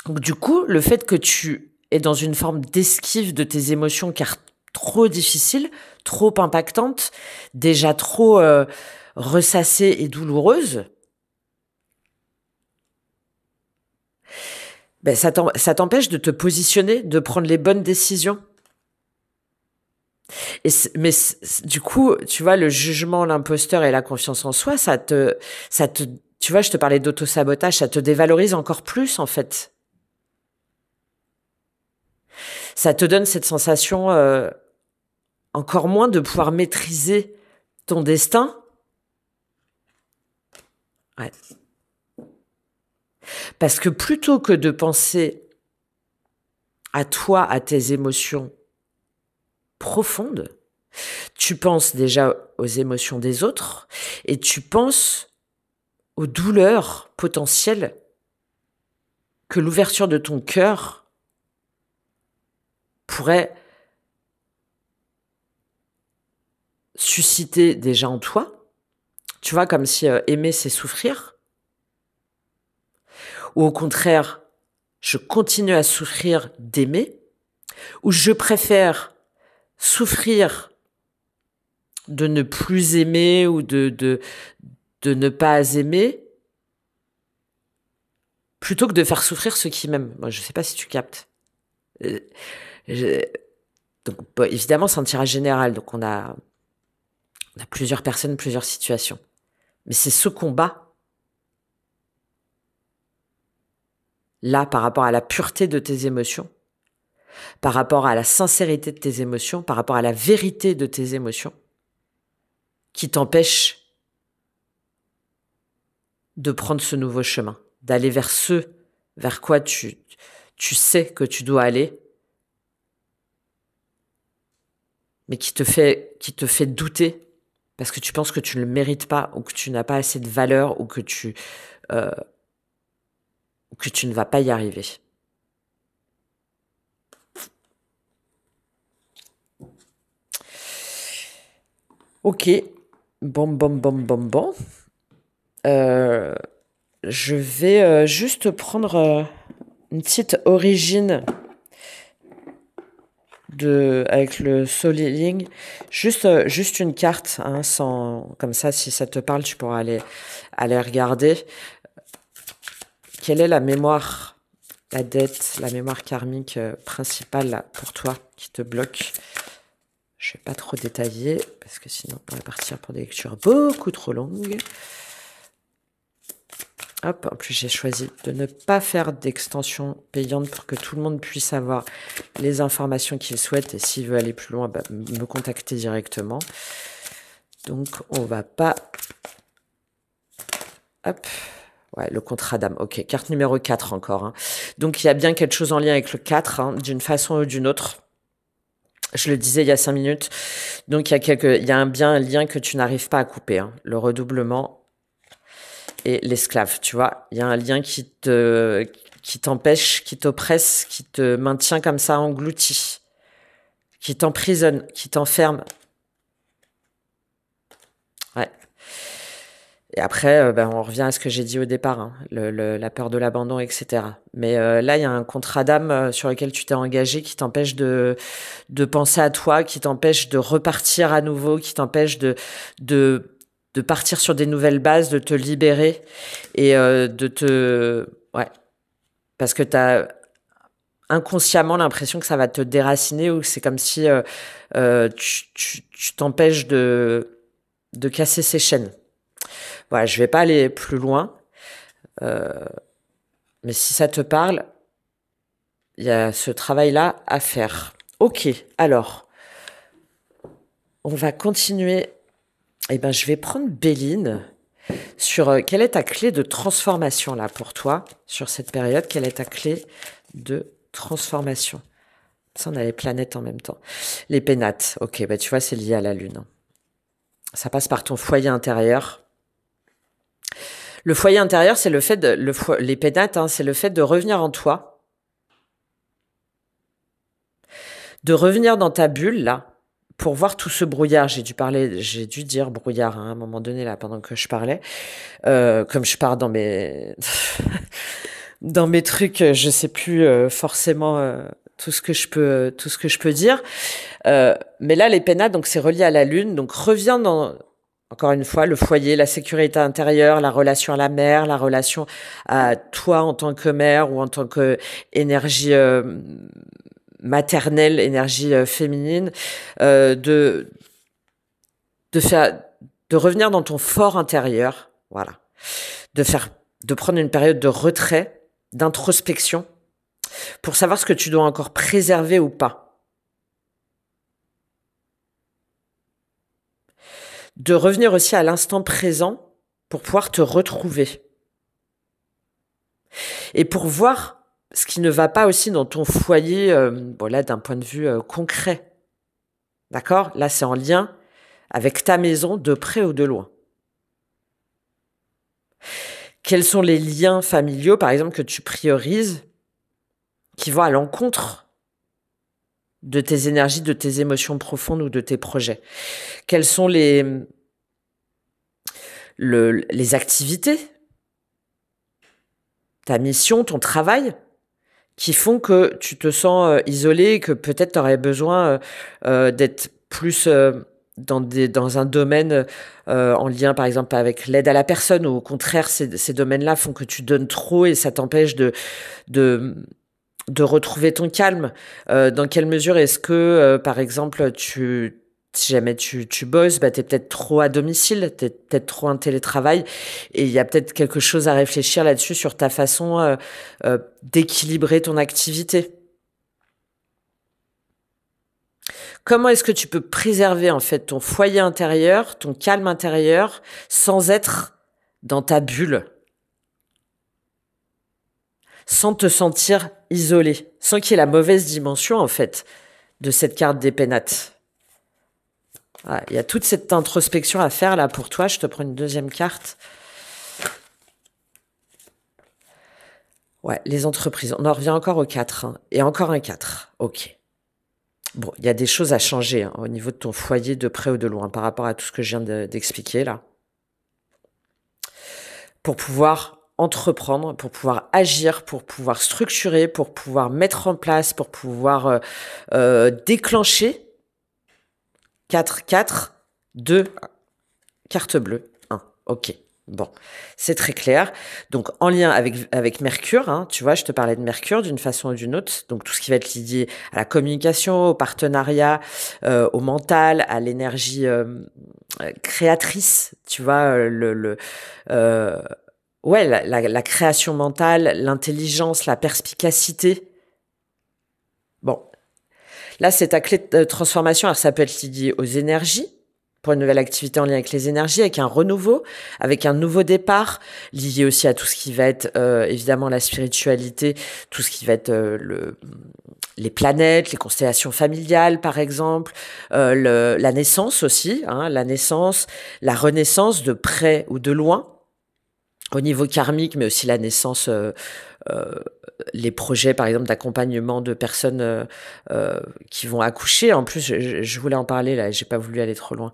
Donc, du coup, le fait que tu es dans une forme d'esquive de tes émotions, car trop difficiles, trop impactantes, déjà trop ressassées et douloureuses, ben ça t'empêche de te positionner, de prendre les bonnes décisions. Du coup, tu vois, le jugement, l'imposteur et la confiance en soi, tu vois, je te parlais d'auto-sabotage, ça te dévalorise encore plus, en fait. Ça te donne cette sensation, encore moins de pouvoir maîtriser ton destin. Ouais. Parce que plutôt que de penser à toi, à tes émotions profondes, tu penses déjà aux émotions des autres et tu penses aux douleurs potentielles que l'ouverture de ton cœur pourrait susciter déjà en toi. Tu vois, comme si aimer, c'est souffrir. Ou au contraire, je continue à souffrir d'aimer. Ou je préfère souffrir de ne plus aimer ou de ne pas aimer plutôt que de faire souffrir ceux qui m'aiment. Moi, je sais pas si tu captes. Euh, Donc, bon, évidemment, c'est un tirage général. Donc, on a plusieurs personnes, plusieurs situations. Mais c'est ce combat, là, par rapport à la pureté de tes émotions, par rapport à la sincérité de tes émotions, par rapport à la vérité de tes émotions, qui t'empêche de prendre ce nouveau chemin, d'aller vers ce vers quoi tu sais que tu dois aller, mais qui te fait douter parce que tu penses que tu ne le mérites pas ou que tu n'as pas assez de valeur ou que tu ne vas pas y arriver. Ok, bon. Je vais juste prendre une petite origine avec le Soul Healing, juste une carte, hein, comme ça, si ça te parle, tu pourras aller regarder. Quelle est la mémoire, la dette, la mémoire karmique principale là, pour toi qui te bloque? Je vais pas trop détailler parce que sinon on va partir pour des lectures beaucoup trop longues. Hop, en plus j'ai choisi de ne pas faire d'extension payante pour que tout le monde puisse avoir les informations qu'il souhaite et s'il veut aller plus loin, me contacter directement. Donc on va pas... Hop, ouais, le contrat d'âme, ok, carte numéro 4 encore. Hein. Donc il y a bien quelque chose en lien avec le 4, hein, d'une façon ou d'une autre. Je le disais il y a 5 minutes. Donc il y a bien un lien que tu n'arrives pas à couper, hein, le redoublement et l'esclave, tu vois. Il y a un lien qui t'empêche, qui t'oppresse, qui te maintient comme ça englouti, qui t'emprisonne, qui t'enferme. Ouais. Et après, on revient à ce que j'ai dit au départ, hein, la peur de l'abandon, etc. Mais là, il y a un contrat d'âme sur lequel tu t'es engagé qui t'empêche de penser à toi, qui t'empêche de repartir à nouveau, qui t'empêche de partir sur des nouvelles bases, de te libérer et ouais, parce que t'as inconsciemment l'impression que ça va te déraciner ou que c'est comme si tu t'empêches de casser ces chaînes. Voilà, je vais pas aller plus loin, mais si ça te parle, il y a ce travail-là à faire. Ok, alors, on va continuer. Je vais prendre Béline sur quelle est ta clé de transformation là pour toi sur cette période. Quelle est ta clé de transformation? Ça, on a les planètes en même temps. Les pénates, ok, tu vois, c'est lié à la Lune. Ça passe par ton foyer intérieur. Le foyer intérieur, c'est le fait les pénates, hein, c'est le fait de revenir en toi, de revenir dans ta bulle là. Pour voir tout ce brouillard, j'ai dû dire brouillard hein, à un moment donné là pendant que je parlais, comme je pars dans mes dans mes trucs, je sais plus forcément tout ce que je peux dire. Mais là, les pénates, donc c'est relié à la lune, donc reviens dans encore une fois le foyer, la sécurité intérieure, la relation à la mère, la relation à toi en tant que mère ou en tant que énergie maternelle, énergie féminine, de faire, de revenir dans ton fort intérieur, voilà, de prendre une période de retrait, d'introspection, pour savoir ce que tu dois encore préserver ou pas. De revenir aussi à l'instant présent pour pouvoir te retrouver. Et pour voir ce qui ne va pas aussi dans ton foyer, bon là d'un point de vue concret. D'accord? Là c'est en lien avec ta maison de près ou de loin. Quels sont les liens familiaux, par exemple, que tu priorises qui vont à l'encontre de tes énergies, de tes émotions profondes ou de tes projets? Quelles sont les activités, ta mission, ton travail, qui font que tu te sens isolé, que peut-être tu aurais besoin d'être plus dans un domaine en lien, par exemple, avec l'aide à la personne, ou au contraire, ces domaines-là font que tu donnes trop et ça t'empêche de retrouver ton calme. Dans quelle mesure est-ce que, par exemple, si jamais tu bosses, bah, t'es peut-être trop à domicile, t'es peut-être trop en télétravail, et il y a peut-être quelque chose à réfléchir là-dessus sur ta façon d'équilibrer ton activité. Comment est-ce que tu peux préserver en fait ton foyer intérieur, ton calme intérieur, sans être dans ta bulle, sans te sentir isolé, sans qu'il y ait la mauvaise dimension en fait de cette carte des pénates? Il y a toute cette introspection à faire là pour toi. Je te prends une deuxième carte. Ouais, les entreprises. On en revient encore au 4. Hein, et encore un 4. Ok. Bon, il y a des choses à changer hein, au niveau de ton foyer de près ou de loin par rapport à tout ce que je viens d'expliquer là. Pour pouvoir entreprendre, pour pouvoir agir, pour pouvoir structurer, pour pouvoir mettre en place, pour pouvoir déclencher. 4, 4, 2, carte bleue, 1. Ok, bon, c'est très clair. Donc, en lien avec Mercure, hein, tu vois, je te parlais de Mercure d'une façon ou d'une autre. Donc, tout ce qui va être lié à la communication, au partenariat, au mental, à l'énergie créatrice, tu vois, ouais, la création mentale, l'intelligence, la perspicacité. Bon. Là, c'est ta clé de transformation. Alors, ça peut être lié aux énergies, pour une nouvelle activité en lien avec les énergies, avec un renouveau, avec un nouveau départ, lié aussi à tout ce qui va être, évidemment, la spiritualité, tout ce qui va être les planètes, les constellations familiales, par exemple, la naissance aussi, hein, la naissance, la renaissance de près ou de loin, au niveau karmique, mais aussi la naissance, les projets, par exemple, d'accompagnement de personnes qui vont accoucher. En plus, je voulais en parler, là, j'ai pas voulu aller trop loin.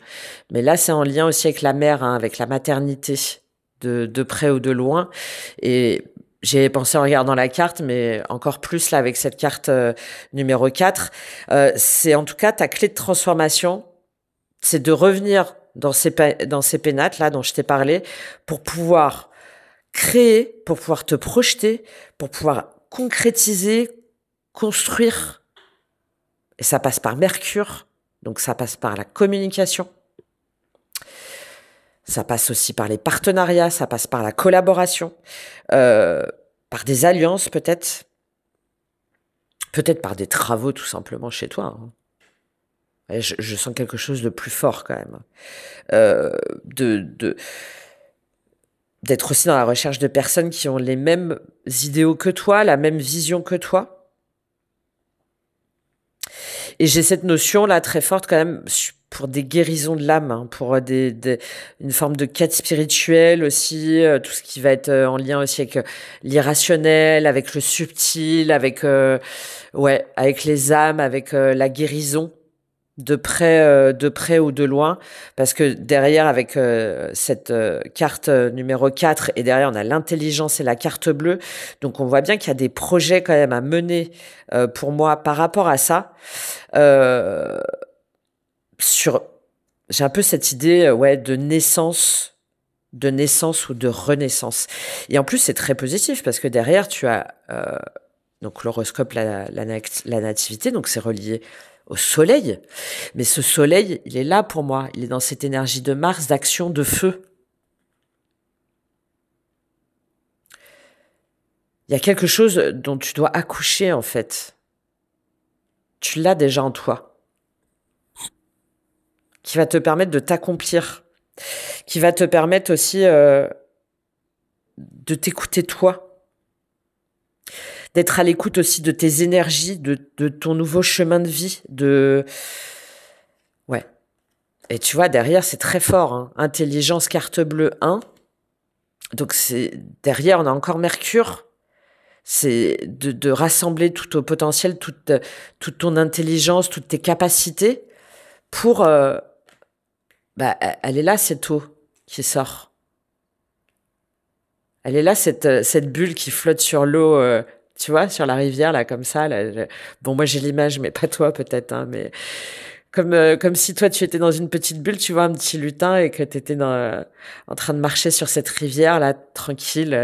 Mais là, c'est en lien aussi avec la mère, hein, avec la maternité, de près ou de loin. Et j'ai pensé en regardant la carte, mais encore plus là, avec cette carte numéro 4. C'est en tout cas ta clé de transformation, c'est de revenir dans ces pénates, là, dont je t'ai parlé, pour pouvoir créer, pour pouvoir te projeter, pour pouvoir concrétiser, construire. Et ça passe par Mercure, donc ça passe par la communication. Ça passe aussi par les partenariats, ça passe par la collaboration, par des alliances peut-être par des travaux tout simplement chez toi. Hein. Et je sens quelque chose de plus fort quand même. D'être aussi dans la recherche de personnes qui ont les mêmes idéaux que toi, la même vision que toi. Et j'ai cette notion là très forte quand même pour des guérisons de l'âme, hein, pour une forme de quête spirituelle aussi, tout ce qui va être en lien aussi avec l'irrationnel, avec le subtil, avec avec les âmes, avec la guérison. De près ou de loin, parce que derrière, avec cette carte numéro 4, et derrière, on a l'intelligence et la carte bleue. Donc, on voit bien qu'il y a des projets quand même à mener pour moi par rapport à ça. J'ai un peu cette idée de naissance ou de renaissance. Et en plus, c'est très positif, parce que derrière, tu as Donc l'horoscope, la nativité, donc c'est relié au soleil. Mais ce soleil, il est là pour moi. Il est dans cette énergie de Mars, d'action, de feu. Il y a quelque chose dont tu dois accoucher, en fait. Tu l'as déjà en toi. Qui va te permettre de t'accomplir. Qui va te permettre aussi de t'écouter toi. D'être à l'écoute aussi de tes énergies, de ton nouveau chemin de vie. Ouais. Et tu vois, derrière, c'est très fort. Hein. Intelligence, carte bleue 1. Donc, derrière, on a encore Mercure. C'est de rassembler tout au potentiel, toute ton intelligence, toutes tes capacités pour... elle est là, cette eau qui sort. Elle est là, cette bulle qui flotte sur l'eau, tu vois, sur la rivière, là, comme ça. Là, bon, moi, j'ai l'image, mais pas toi, peut-être, hein, mais comme si toi, tu étais dans une petite bulle, tu vois, un petit lutin, et que tu étais en train de marcher sur cette rivière, là, tranquille,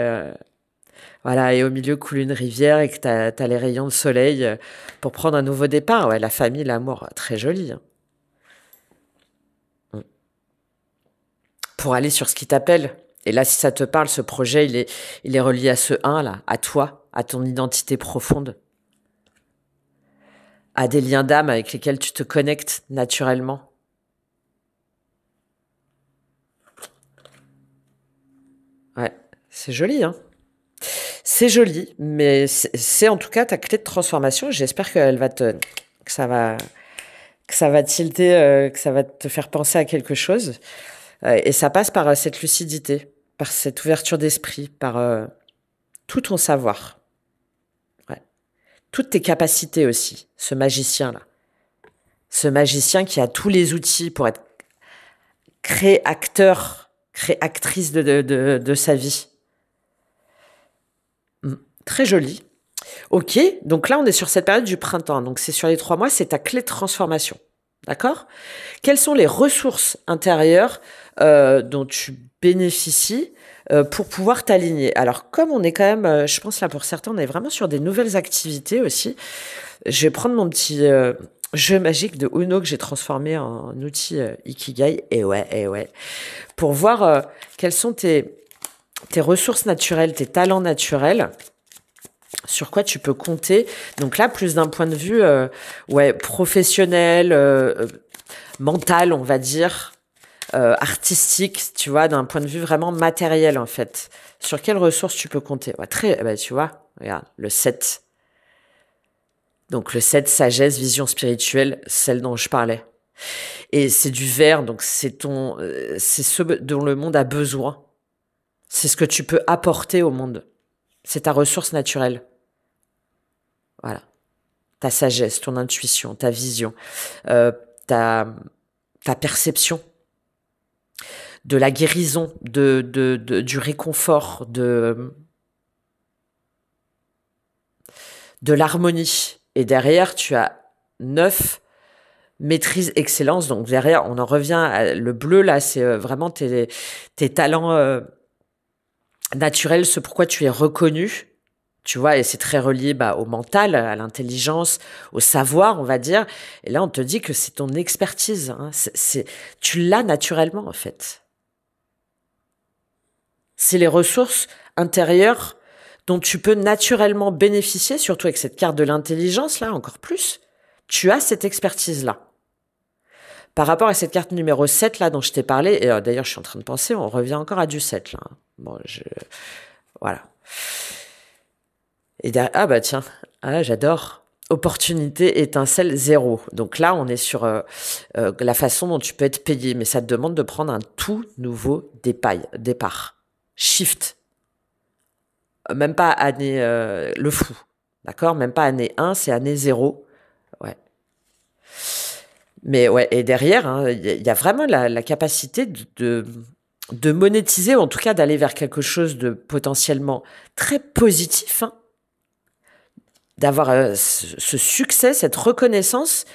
voilà, et au milieu coule une rivière et que t'as les rayons de soleil pour prendre un nouveau départ. Ouais, la famille, l'amour, très joli. Hein. Pour aller sur ce qui t'appelle. Et là, si ça te parle, ce projet, il est relié à ce 1, là, à toi, à ton identité profonde, à des liens d'âme avec lesquels tu te connectes naturellement. Ouais, c'est joli, hein. C'est joli, mais c'est en tout cas ta clé de transformation. J'espère que ça va tilter, que ça va te faire penser à quelque chose. Et ça passe par cette lucidité, par cette ouverture d'esprit, par tout ton savoir. Ouais. Toutes tes capacités aussi, ce magicien-là. Ce magicien qui a tous les outils pour être créateur, créatrice de sa vie. Très joli. Ok, donc là on est sur cette période du printemps, donc c'est sur les 3 mois, c'est ta clé de transformation. D'accord ? Quelles sont les ressources intérieures dont tu bénéficies pour pouvoir t'aligner ? Alors comme on est quand même, je pense là pour certains, on est vraiment sur des nouvelles activités aussi. Je vais prendre mon petit jeu magique de Uno que j'ai transformé en outil Ikigai, et ouais, pour voir quelles sont tes ressources naturelles, tes talents naturels, sur quoi tu peux compter. Donc là, plus d'un point de vue professionnel, mental, on va dire, artistique, tu vois, d'un point de vue vraiment matériel, en fait. Sur quelles ressources tu peux compter? Ouais, tu vois, regarde, le 7. Donc le 7, sagesse, vision spirituelle, celle dont je parlais. Et c'est du vert, donc c'est ce dont le monde a besoin. C'est ce que tu peux apporter au monde. C'est ta ressource naturelle. Voilà. Ta sagesse, ton intuition, ta vision, ta perception de la guérison, du réconfort, de l'harmonie. Et derrière, tu as 9, maîtrise, excellence. Donc derrière, on en revient le bleu, là, c'est vraiment tes talents naturels, ce pourquoi tu es reconnu. Tu vois, et c'est très relié au mental, à l'intelligence, au savoir, on va dire. Et là, on te dit que c'est ton expertise. Hein. Tu l'as naturellement, en fait. C'est les ressources intérieures dont tu peux naturellement bénéficier, surtout avec cette carte de l'intelligence, là, encore plus. Tu as cette expertise-là. Par rapport à cette carte numéro 7, là, dont je t'ai parlé, et d'ailleurs, je suis en train de penser, on revient encore à du 7, là. Bon, voilà. Et derrière, tiens, j'adore. Opportunité, étincelle, 0. Donc là, on est sur la façon dont tu peux être payé, mais ça te demande de prendre un tout nouveau départ. Shift. Même pas année le fou. D'accord ? Même pas année 1, c'est année 0. Ouais. Mais ouais, et derrière, il y a vraiment la capacité de monétiser, ou en tout cas d'aller vers quelque chose de potentiellement très positif, hein, d'avoir ce succès, cette reconnaissance.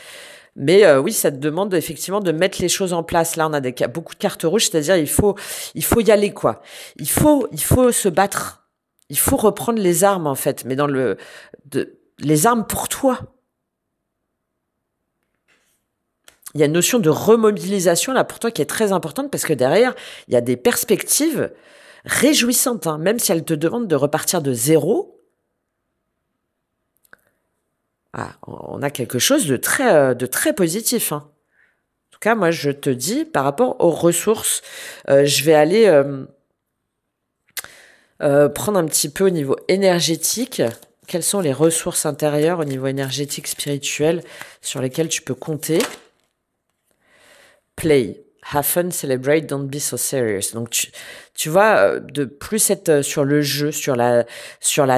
Mais oui, ça te demande effectivement de mettre les choses en place. Là, on a beaucoup de cartes rouges, c'est-à-dire il faut y aller, quoi. Il faut se battre. Il faut reprendre les armes, en fait, mais les armes pour toi. Il y a une notion de remobilisation là pour toi qui est très importante parce que derrière, il y a des perspectives réjouissantes, hein, même si elles te demandent de repartir de zéro. Ah, on a quelque chose de très positif. Hein. En tout cas, moi, je te dis, par rapport aux ressources, je vais aller prendre un petit peu au niveau énergétique. Quelles sont les ressources intérieures au niveau énergétique, spirituel, sur lesquelles tu peux compter? Play, have fun, celebrate, don't be so serious. Donc tu vois, de plus être sur le jeu, sur la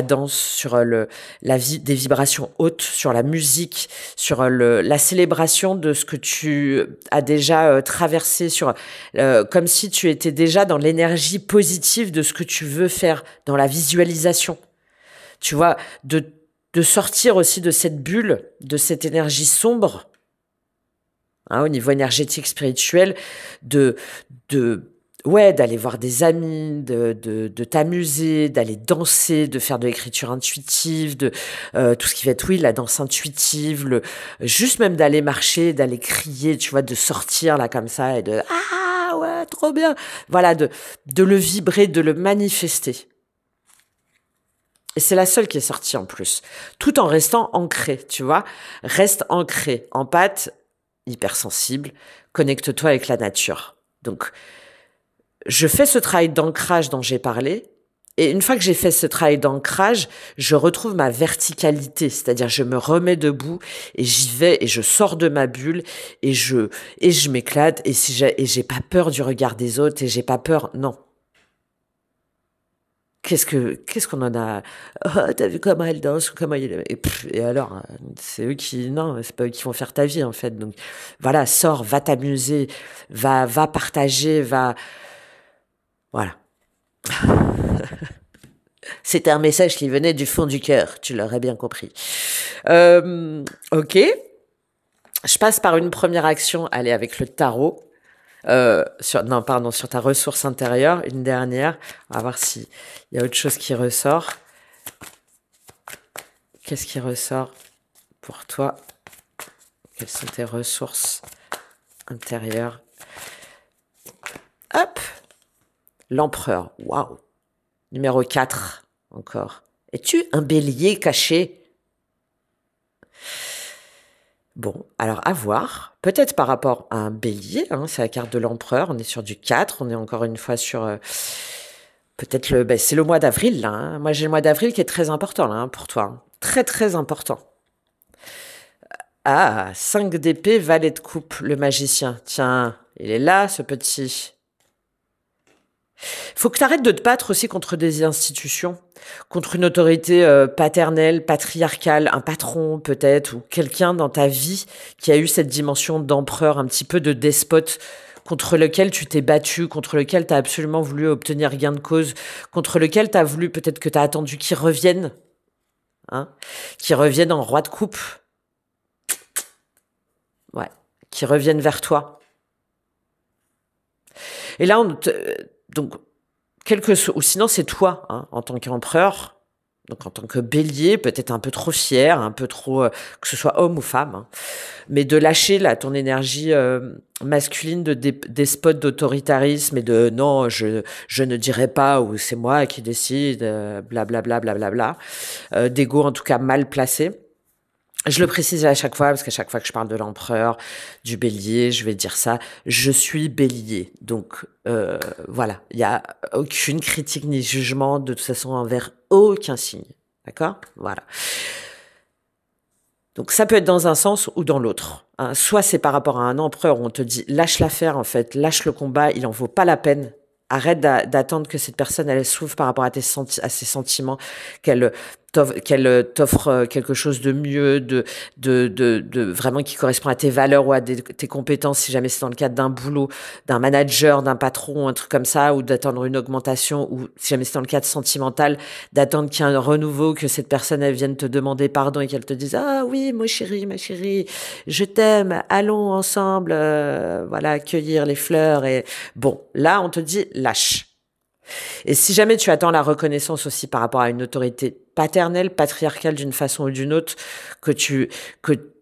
danse, sur des vibrations hautes, sur la musique, sur la célébration de ce que tu as déjà traversé, comme si tu étais déjà dans l'énergie positive de ce que tu veux faire, dans la visualisation. Tu vois, de sortir aussi de cette bulle, de cette énergie sombre. Hein, au niveau énergétique, spirituel, d'aller voir des amis, de t'amuser, d'aller danser, de faire de l'écriture intuitive, tout ce qui va être, oui, la danse intuitive, juste même d'aller marcher, d'aller crier, tu vois, de sortir là comme ça et ah ouais, trop bien. Voilà, de le vibrer, de le manifester. Et c'est la seule qui est sortie en plus, tout en restant ancré, tu vois. Reste ancré, empathe, hypersensible, connecte-toi avec la nature. Donc, je fais ce travail d'ancrage dont j'ai parlé, et une fois que j'ai fait ce travail d'ancrage, je retrouve ma verticalité, c'est-à-dire je me remets debout et j'y vais et je sors de ma bulle et je m'éclate et j'ai pas peur du regard des autres et j'ai pas peur, non. Qu'est-ce qu'on en a? Oh, t'as vu comment elle danse, comment il et alors, c'est eux non, c'est pas eux qui vont faire ta vie en fait. Donc voilà, sors, va t'amuser, va partager, voilà. C'était un message qui venait du fond du cœur, tu l'aurais bien compris. Ok, je passe par une première action, allez, avec le tarot. Sur ta ressource intérieure, une dernière. On va voir s'il y a autre chose qui ressort. Qu'est-ce qui ressort pour toi? Quelles sont tes ressources intérieures? Hop! L'empereur. Waouh! Numéro 4, encore. Es-tu un bélier caché? Bon, alors à voir. Peut-être par rapport à un bélier, hein, c'est la carte de l'empereur, on est sur du 4, on est encore une fois sur... peut-être c'est le mois d'avril, là. Hein. Moi, j'ai le mois d'avril qui est très important, là, hein, pour toi. Hein. Très, très important. Ah, 5 d'épée, valet de coupe, le magicien. Tiens, il est là, ce petit. Faut que tu arrêtes de te battre aussi contre des institutions, contre une autorité paternelle, patriarcale, un patron peut-être, ou quelqu'un dans ta vie qui a eu cette dimension d'empereur, un petit peu de despote, contre lequel tu t'es battu, contre lequel tu as absolument voulu obtenir gain de cause, contre lequel tu as voulu, peut-être que tu as attendu qu'il revienne, hein, qu'il revienne en roi de coupe. Ouais, qu'il revienne vers toi. Et là, donc, ou sinon c'est toi, hein, en tant qu'empereur, donc en tant que bélier, peut-être un peu trop fier, un peu trop, que ce soit homme ou femme, hein, mais de lâcher là ton énergie masculine de despote, d'autoritarisme et de non, je ne dirai pas ou c'est moi qui décide, blablabla, blablabla, d'ego en tout cas mal placé. Je le précise à chaque fois, parce qu'à chaque fois que je parle de l'empereur, du bélier, je vais dire ça, je suis bélier. Donc, voilà, il n'y a aucune critique ni jugement, de toute façon, envers aucun signe. D'accord? Voilà. Donc, ça peut être dans un sens ou dans l'autre. Hein. Soit c'est par rapport à un empereur où on te dit, lâche l'affaire, en fait, lâche le combat, il en vaut pas la peine. Arrête d'attendre que cette personne, elle souffre par rapport à ses sentiments, qu'elle t'offre quelque chose de mieux, de vraiment qui correspond à tes valeurs ou à tes compétences, si jamais c'est dans le cadre d'un boulot, d'un manager, d'un patron, un truc comme ça, ou d'attendre une augmentation, ou si jamais c'est dans le cadre sentimental, d'attendre qu'il y ait un renouveau, que cette personne, elle vienne te demander pardon et qu'elle te dise, ah oui, mon chéri, ma chérie, je t'aime, allons ensemble, voilà, cueillir les fleurs et bon, là, on te dit, lâche. Et si jamais tu attends la reconnaissance aussi par rapport à une autorité paternelle, patriarcale d'une façon ou d'une autre, que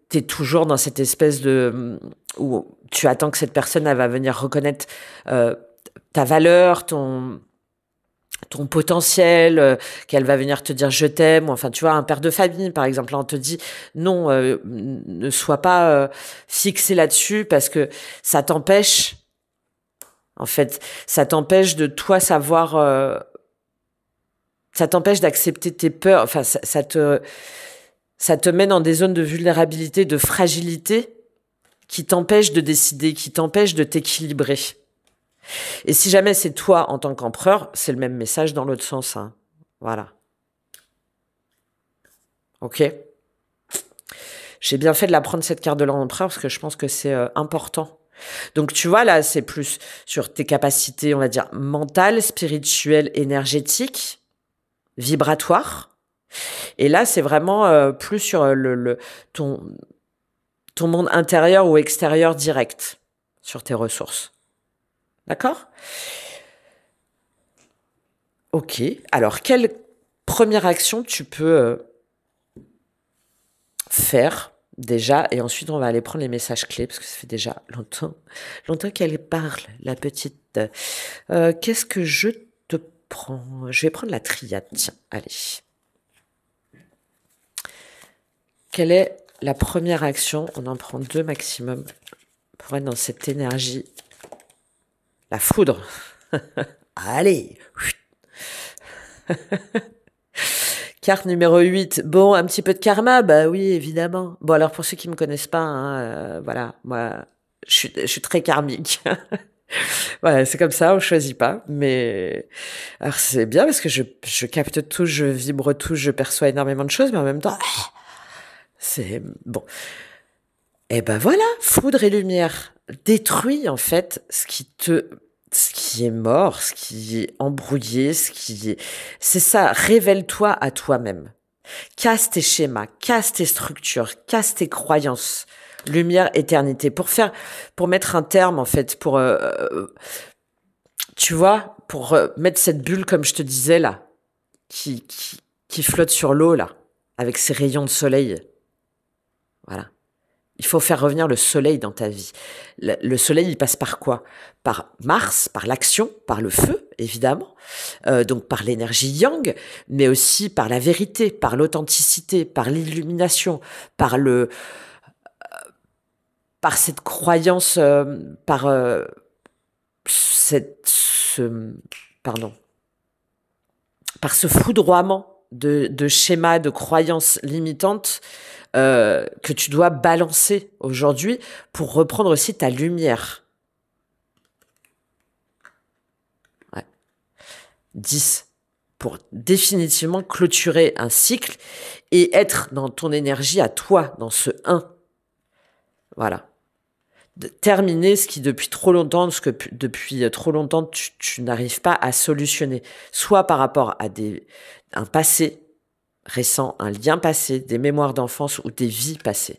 t'es toujours dans cette espèce de où tu attends que cette personne elle va venir reconnaître euh, ta valeur, ton potentiel, qu'elle va venir te dire je t'aime, ou enfin tu vois un père de famille par exemple, là on te dit non, ne sois pas fixé là-dessus parce que ça t'empêche en fait, ça t'empêche de toi savoir, ça t'empêche d'accepter tes peurs, enfin ça te met dans des zones de vulnérabilité, de fragilité qui t'empêchent de décider, qui t'empêchent de t'équilibrer. Et si jamais c'est toi en tant qu'empereur, c'est le même message dans l'autre sens, hein. Voilà. Ok. J'ai bien fait de la prendre cette carte de l'empereur parce que je pense que c'est important. Donc tu vois là, c'est plus sur tes capacités, on va dire mentales, spirituelles, énergétiques, vibratoires. Et là, c'est vraiment plus sur ton ton monde intérieur ou extérieur direct sur tes ressources. D'accord? Ok. Alors, quelle première action tu peux faire déjà? Et ensuite, on va aller prendre les messages clés parce que ça fait déjà longtemps qu'elle parle, la petite. Qu'est-ce que je te prends? Je vais prendre la triade. Tiens, allez. Quelle est la première action? On en prend 2 maximum pour être dans cette énergie. La foudre. Allez. Carte numéro 8. Bon, un petit peu de karma, bah oui, évidemment. Bon, alors pour ceux qui me connaissent pas, hein, voilà, moi, je suis très karmique. Voilà, c'est comme ça, on choisit pas. Mais alors c'est bien parce que je capte tout, je vibre tout, je perçois énormément de choses, mais en même temps, c'est bon. Et ben voilà, foudre et lumière détruit en fait ce qui est mort, ce qui est embrouillé, c'est ça, révèle-toi à toi-même. Casse tes schémas, casse tes structures, casse tes croyances. Lumière, éternité. Pour mettre un terme, en fait, tu vois, pour mettre cette bulle, comme je te disais, là, qui, qui, qui flotte sur l'eau, là, avec ses rayons de soleil. Voilà. Il faut faire revenir le soleil dans ta vie. Le soleil, il passe par quoi? Par Mars, par l'action, par le feu, évidemment, donc par l'énergie yang, mais aussi par la vérité, par l'authenticité, par l'illumination, par par cette croyance, par ce, pardon, par ce foudroiement de schémas, de croyances limitantes que tu dois balancer aujourd'hui pour reprendre aussi ta lumière. Ouais. 10. Pour définitivement clôturer un cycle et être dans ton énergie à toi, dans ce 1. Voilà. De terminer ce qui depuis trop longtemps, depuis trop longtemps tu n'arrives pas à solutionner, soit par rapport à un passé récent, un lien passé, des mémoires d'enfance ou des vies passées.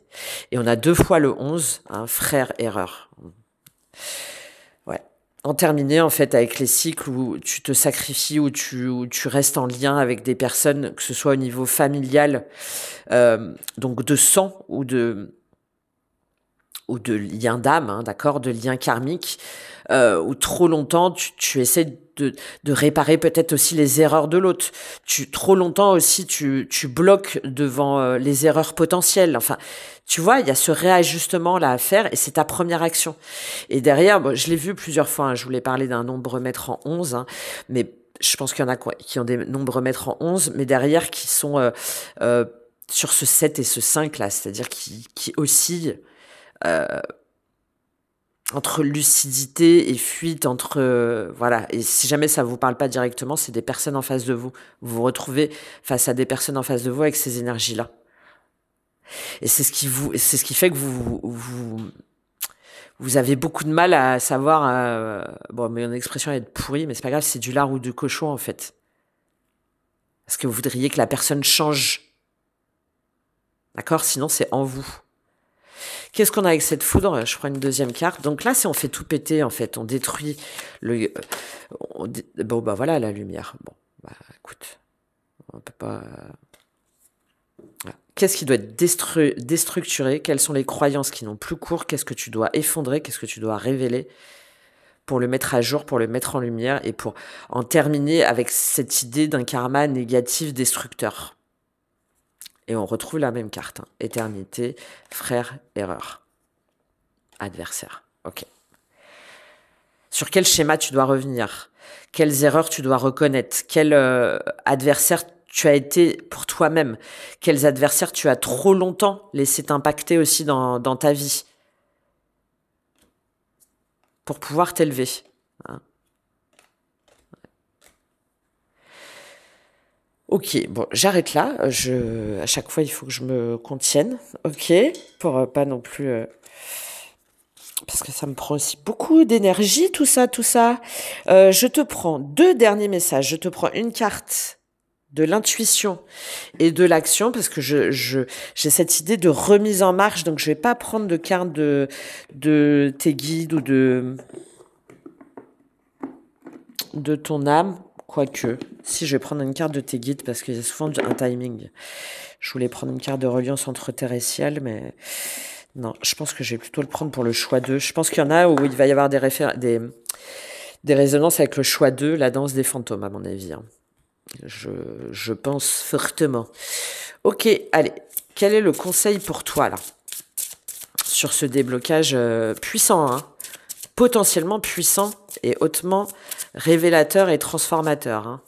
Et on a 2 fois le 11, un frère erreur. Ouais. En terminer en fait avec les cycles où tu te sacrifies, où tu restes en lien avec des personnes, que ce soit au niveau familial, donc de sang ou de lien d'âme, hein, d'accord, de lien karmique, où trop longtemps tu essaies de réparer peut-être aussi les erreurs de l'autre. Trop longtemps aussi tu bloques devant les erreurs potentielles. Enfin, tu vois, il y a ce réajustement là à faire et c'est ta première action. Et derrière, bon, je l'ai vu plusieurs fois, hein, je voulais parler d'un nombre-mètre en 11, hein, mais je pense qu'il y en a qui ont des nombres-mètres en 11, mais derrière qui sont sur ce 7 et ce 5 là, c'est-à-dire qui oscillent entre lucidité et fuite, voilà. Et si jamais ça vous parle pas directement, c'est des personnes en face de vous. Vous vous retrouvez face à des personnes en face de vous avec ces énergies-là. Et c'est ce qui fait que vous avez beaucoup de mal à savoir. Bon, mais une expression est pourrie, mais c'est pas grave. C'est du lard ou du cochon en fait. Parce que vous voudriez que la personne change. D'accord? Sinon, c'est en vous. Qu'est-ce qu'on a avec cette foudre? Je prends une deuxième carte. Donc là, c'est on fait tout péter, en fait. On détruit le... Bon, bah voilà, la lumière. Bon, bah écoute, on peut pas... Voilà. Qu'est-ce qui doit être déstructuré? Quelles sont les croyances qui n'ont plus cours? Qu'est-ce que tu dois effondrer? Qu'est-ce que tu dois révéler pour le mettre à jour, pour le mettre en lumière et pour en terminer avec cette idée d'un karma négatif destructeur? Et on retrouve la même carte. Hein. Éternité, frère, erreur. Adversaire. Ok. Sur quel schéma tu dois revenir? Quelles erreurs tu dois reconnaître? Quel adversaire tu as été pour toi-même? Quels adversaires tu as trop longtemps laissé t'impacter aussi dans ta vie? Pour pouvoir t'élever. Hein. Ok, bon, j'arrête là. À chaque fois, il faut que je me contienne. Ok, pour pas non plus... parce que ça me prend aussi beaucoup d'énergie, tout ça, tout ça. Je te prends 2 derniers messages. Je te prends une carte de l'intuition et de l'action, parce que j'ai cette idée de remise en marche, donc je vais pas prendre de carte de tes guides ou de ton âme, quoique. Si, je vais prendre une carte de tes guides, parce qu'il y a souvent un timing. Je voulais prendre une carte de reliance entre terre et ciel, mais non, je pense que je vais plutôt le prendre pour le choix 2. Je pense qu'il y en a où il va y avoir des résonances avec le choix 2, la danse des fantômes, à mon avis. Hein. Je pense fortement. Ok, allez. Quel est le conseil pour toi, là, sur ce déblocage puissant, hein, potentiellement puissant et hautement révélateur et transformateur, hein.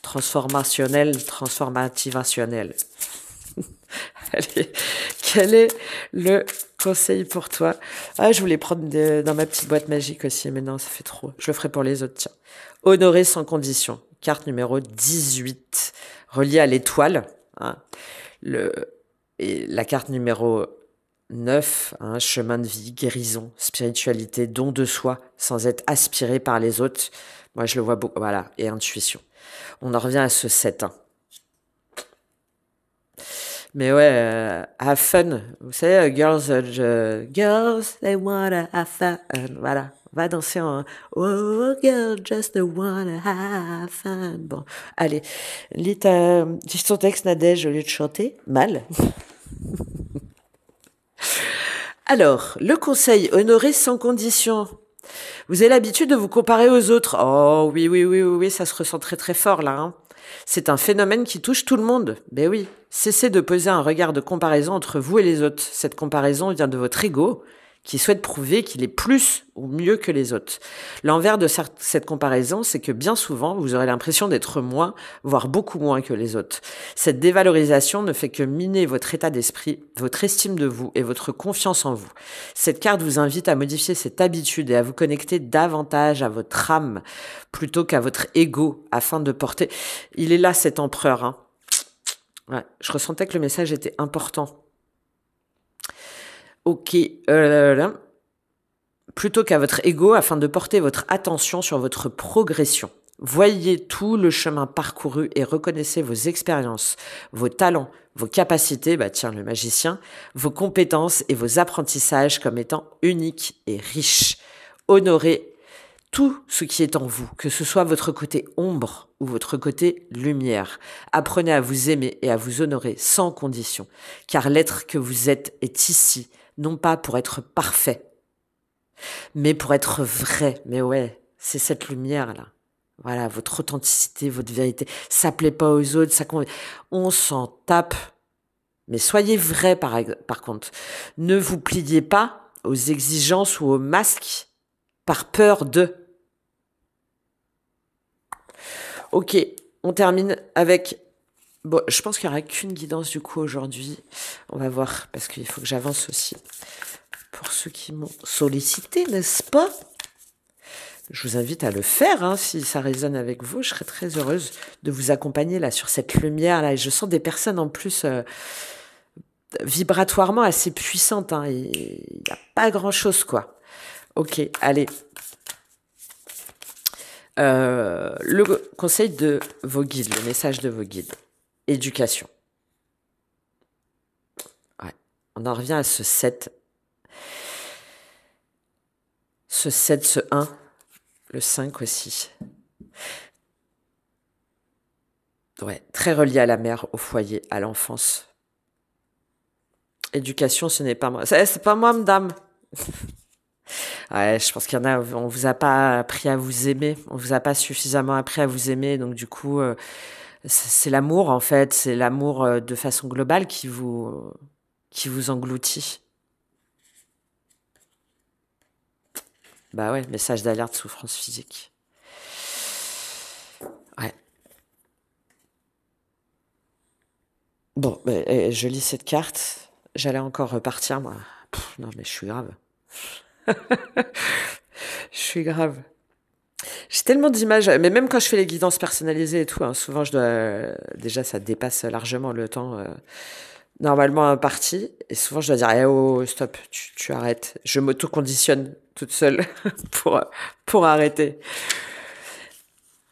Transformationnel, transformativationnel. Allez, quel est le conseil pour toi? Ah, je voulais prendre dans ma petite boîte magique aussi, mais non, ça fait trop. Je le ferai pour les autres, tiens. Honorer sans condition. Carte numéro 18, reliée à l'étoile. Hein. Et la carte numéro 9, hein, chemin de vie, guérison, spiritualité, don de soi, sans être aspiré par les autres. Moi, je le vois beaucoup. Voilà, et intuition. On en revient à ce 7. Hein. Mais ouais, have fun. Vous savez, girls, they wanna have fun. Voilà, va danser en oh, girl, just wanna have fun. Bon, allez, lis ton texte, Nadège, au lieu de chanter. Mal. Alors, le conseil, honorer sans condition. Vous avez l'habitude de vous comparer aux autres. Oh oui, oui, oui, oui, oui, ça se ressent très très fort là. Hein. C'est un phénomène qui touche tout le monde. Ben oui, cessez de poser un regard de comparaison entre vous et les autres. Cette comparaison vient de votre ego qui souhaite prouver qu'il est plus ou mieux que les autres. L'envers de cette comparaison, c'est que bien souvent, vous aurez l'impression d'être moins, voire beaucoup moins que les autres. Cette dévalorisation ne fait que miner votre état d'esprit, votre estime de vous et votre confiance en vous. Cette carte vous invite à modifier cette habitude et à vous connecter davantage à votre âme plutôt qu'à votre ego afin de porter... Il est là, cet empereur. Hein. Ouais, je ressentais que le message était important. Ok, plutôt qu'à votre ego afin de porter votre attention sur votre progression. Voyez tout le chemin parcouru et reconnaissez vos expériences, vos talents, vos capacités, bah tiens le magicien, vos compétences et vos apprentissages comme étant uniques et riches. Honorez tout ce qui est en vous, que ce soit votre côté ombre ou votre côté lumière. Apprenez à vous aimer et à vous honorer sans condition, car l'être que vous êtes est ici, non pas pour être parfait, mais pour être vrai. Mais ouais, c'est cette lumière-là. Voilà, votre authenticité, votre vérité. Ça plaît pas aux autres, on s'en tape. Mais soyez vrai par contre. Ne vous pliez pas aux exigences ou aux masques par peur de... Ok, on termine avec... Bon, je pense qu'il n'y aura qu'une guidance du coup aujourd'hui. On va voir, parce qu'il faut que j'avance aussi. Pour ceux qui m'ont sollicité, n'est-ce pas? Je vous invite à le faire, hein, si ça résonne avec vous. Je serais très heureuse de vous accompagner là sur cette lumière-là. Et je sens des personnes en plus vibratoirement assez puissantes. Hein, et il n'y a pas grand-chose, quoi. Ok, allez. Le conseil de vos guides, le message de vos guides. Éducation. Ouais. On en revient à ce 7. Ce 7, ce 1, le 5 aussi. Ouais, très relié à la mère, au foyer, à l'enfance. Éducation, ce n'est pas moi. C'est pas moi, madame. Ouais, je pense qu'il y en a, on vous a pas appris à vous aimer. On vous a pas suffisamment appris à vous aimer. Donc, du coup, c'est l'amour, en fait. C'est l'amour de façon globale qui vous engloutit. Bah ouais, message d'alerte, souffrance physique. Ouais. Bon, je lis cette carte. J'allais encore repartir, moi. Non, mais je suis grave. Je suis grave. J'ai tellement d'images, mais même quand je fais les guidances personnalisées et tout, hein, souvent je dois. Déjà, ça dépasse largement le temps normalement imparti. Et souvent, je dois dire, eh oh, stop, tu arrêtes. Je m'auto-conditionne toute seule pour, pour arrêter.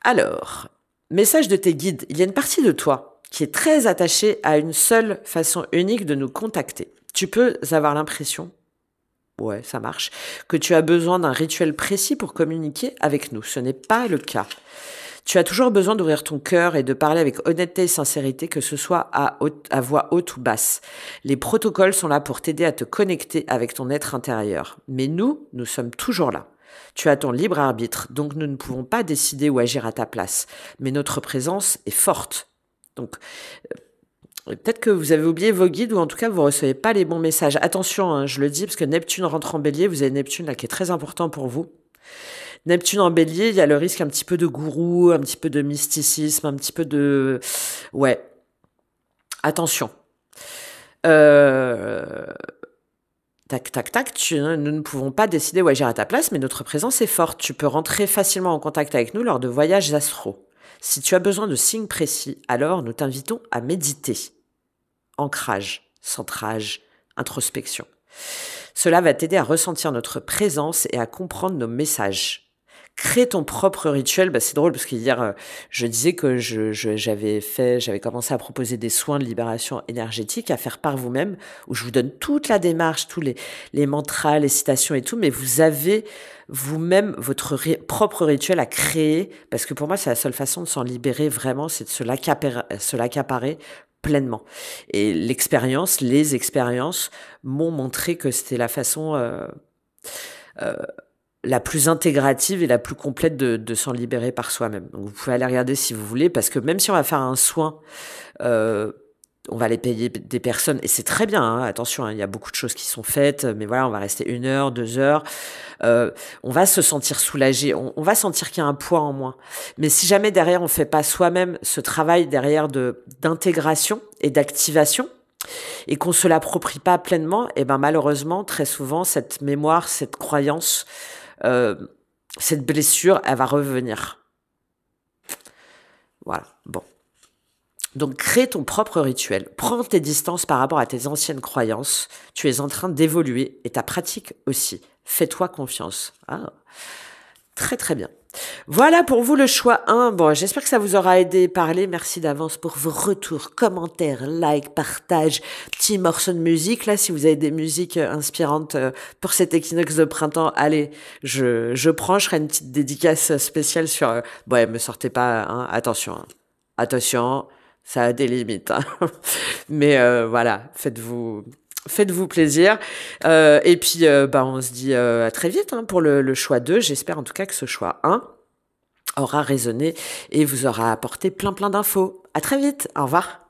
Alors, message de tes guides. Il y a une partie de toi qui est très attachée à une seule façon unique de nous contacter. Tu peux avoir l'impression, ouais, ça marche, que tu as besoin d'un rituel précis pour communiquer avec nous. Ce n'est pas le cas. Tu as toujours besoin d'ouvrir ton cœur et de parler avec honnêteté et sincérité, que ce soit à voix haute ou basse. Les protocoles sont là pour t'aider à te connecter avec ton être intérieur. Mais nous sommes toujours là. Tu as ton libre arbitre, donc nous ne pouvons pas décider ou agir à ta place. Mais notre présence est forte. Donc, peut-être que vous avez oublié vos guides ou en tout cas vous recevez pas les bons messages. Attention, hein, je le dis parce que Neptune rentre en bélier, vous avez Neptune là qui est très important pour vous. Neptune en bélier, il y a le risque un petit peu de gourou, un petit peu de mysticisme, un petit peu de... Ouais, attention. Tac, tac, tac, nous ne pouvons pas décider ou agir à ta place, mais notre présence est forte. Tu peux rentrer facilement en contact avec nous lors de voyages astraux. Si tu as besoin de signes précis, alors nous t'invitons à méditer. Ancrage, centrage, introspection. Cela va t'aider à ressentir notre présence et à comprendre nos messages. Crée ton propre rituel. Bah, c'est drôle parce qu'hier, je disais que j'avais commencé à proposer des soins de libération énergétique à faire par vous-même, où je vous donne toute la démarche, tous les mantras, les citations et tout, mais vous avez vous-même votre propre rituel à créer, parce que pour moi, c'est la seule façon de s'en libérer vraiment, c'est de se l'accaparer pleinement. Et les expériences m'ont montré que c'était la façon la plus intégrative et la plus complète de s'en libérer par soi-même. Donc vous pouvez aller regarder si vous voulez, parce que même si on va faire un soin, on va aller payer des personnes, et c'est très bien, hein, attention, hein, il y a beaucoup de choses qui sont faites, mais voilà, on va rester 1 heure, 2 heures, on va se sentir soulagé, on va sentir qu'il y a un poids en moins. Mais si jamais derrière on fait pas soi-même ce travail derrière d'intégration et d'activation, et qu'on se l'approprie pas pleinement, et ben malheureusement, très souvent, cette mémoire, cette croyance, cette blessure, elle va revenir. Voilà, bon. Donc, crée ton propre rituel. Prends tes distances par rapport à tes anciennes croyances. Tu es en train d'évoluer et ta pratique aussi. Fais-toi confiance. Ah, très très bien. Voilà pour vous le choix 1. Bon, j'espère que ça vous aura aidé, parler. Merci d'avance pour vos retours, commentaires, likes, partages, petits morceaux de musique. Là, si vous avez des musiques inspirantes pour cet équinoxe de printemps, allez, je prends, je ferai une petite dédicace spéciale sur... ouais, me sortez pas, hein, attention, hein. Attention, ça a des limites, hein. Mais voilà, faites-vous plaisir. Et puis, on se dit à très vite, hein, pour le choix 2. J'espère en tout cas que ce choix 1 aura résonné et vous aura apporté plein d'infos. À très vite. Au revoir.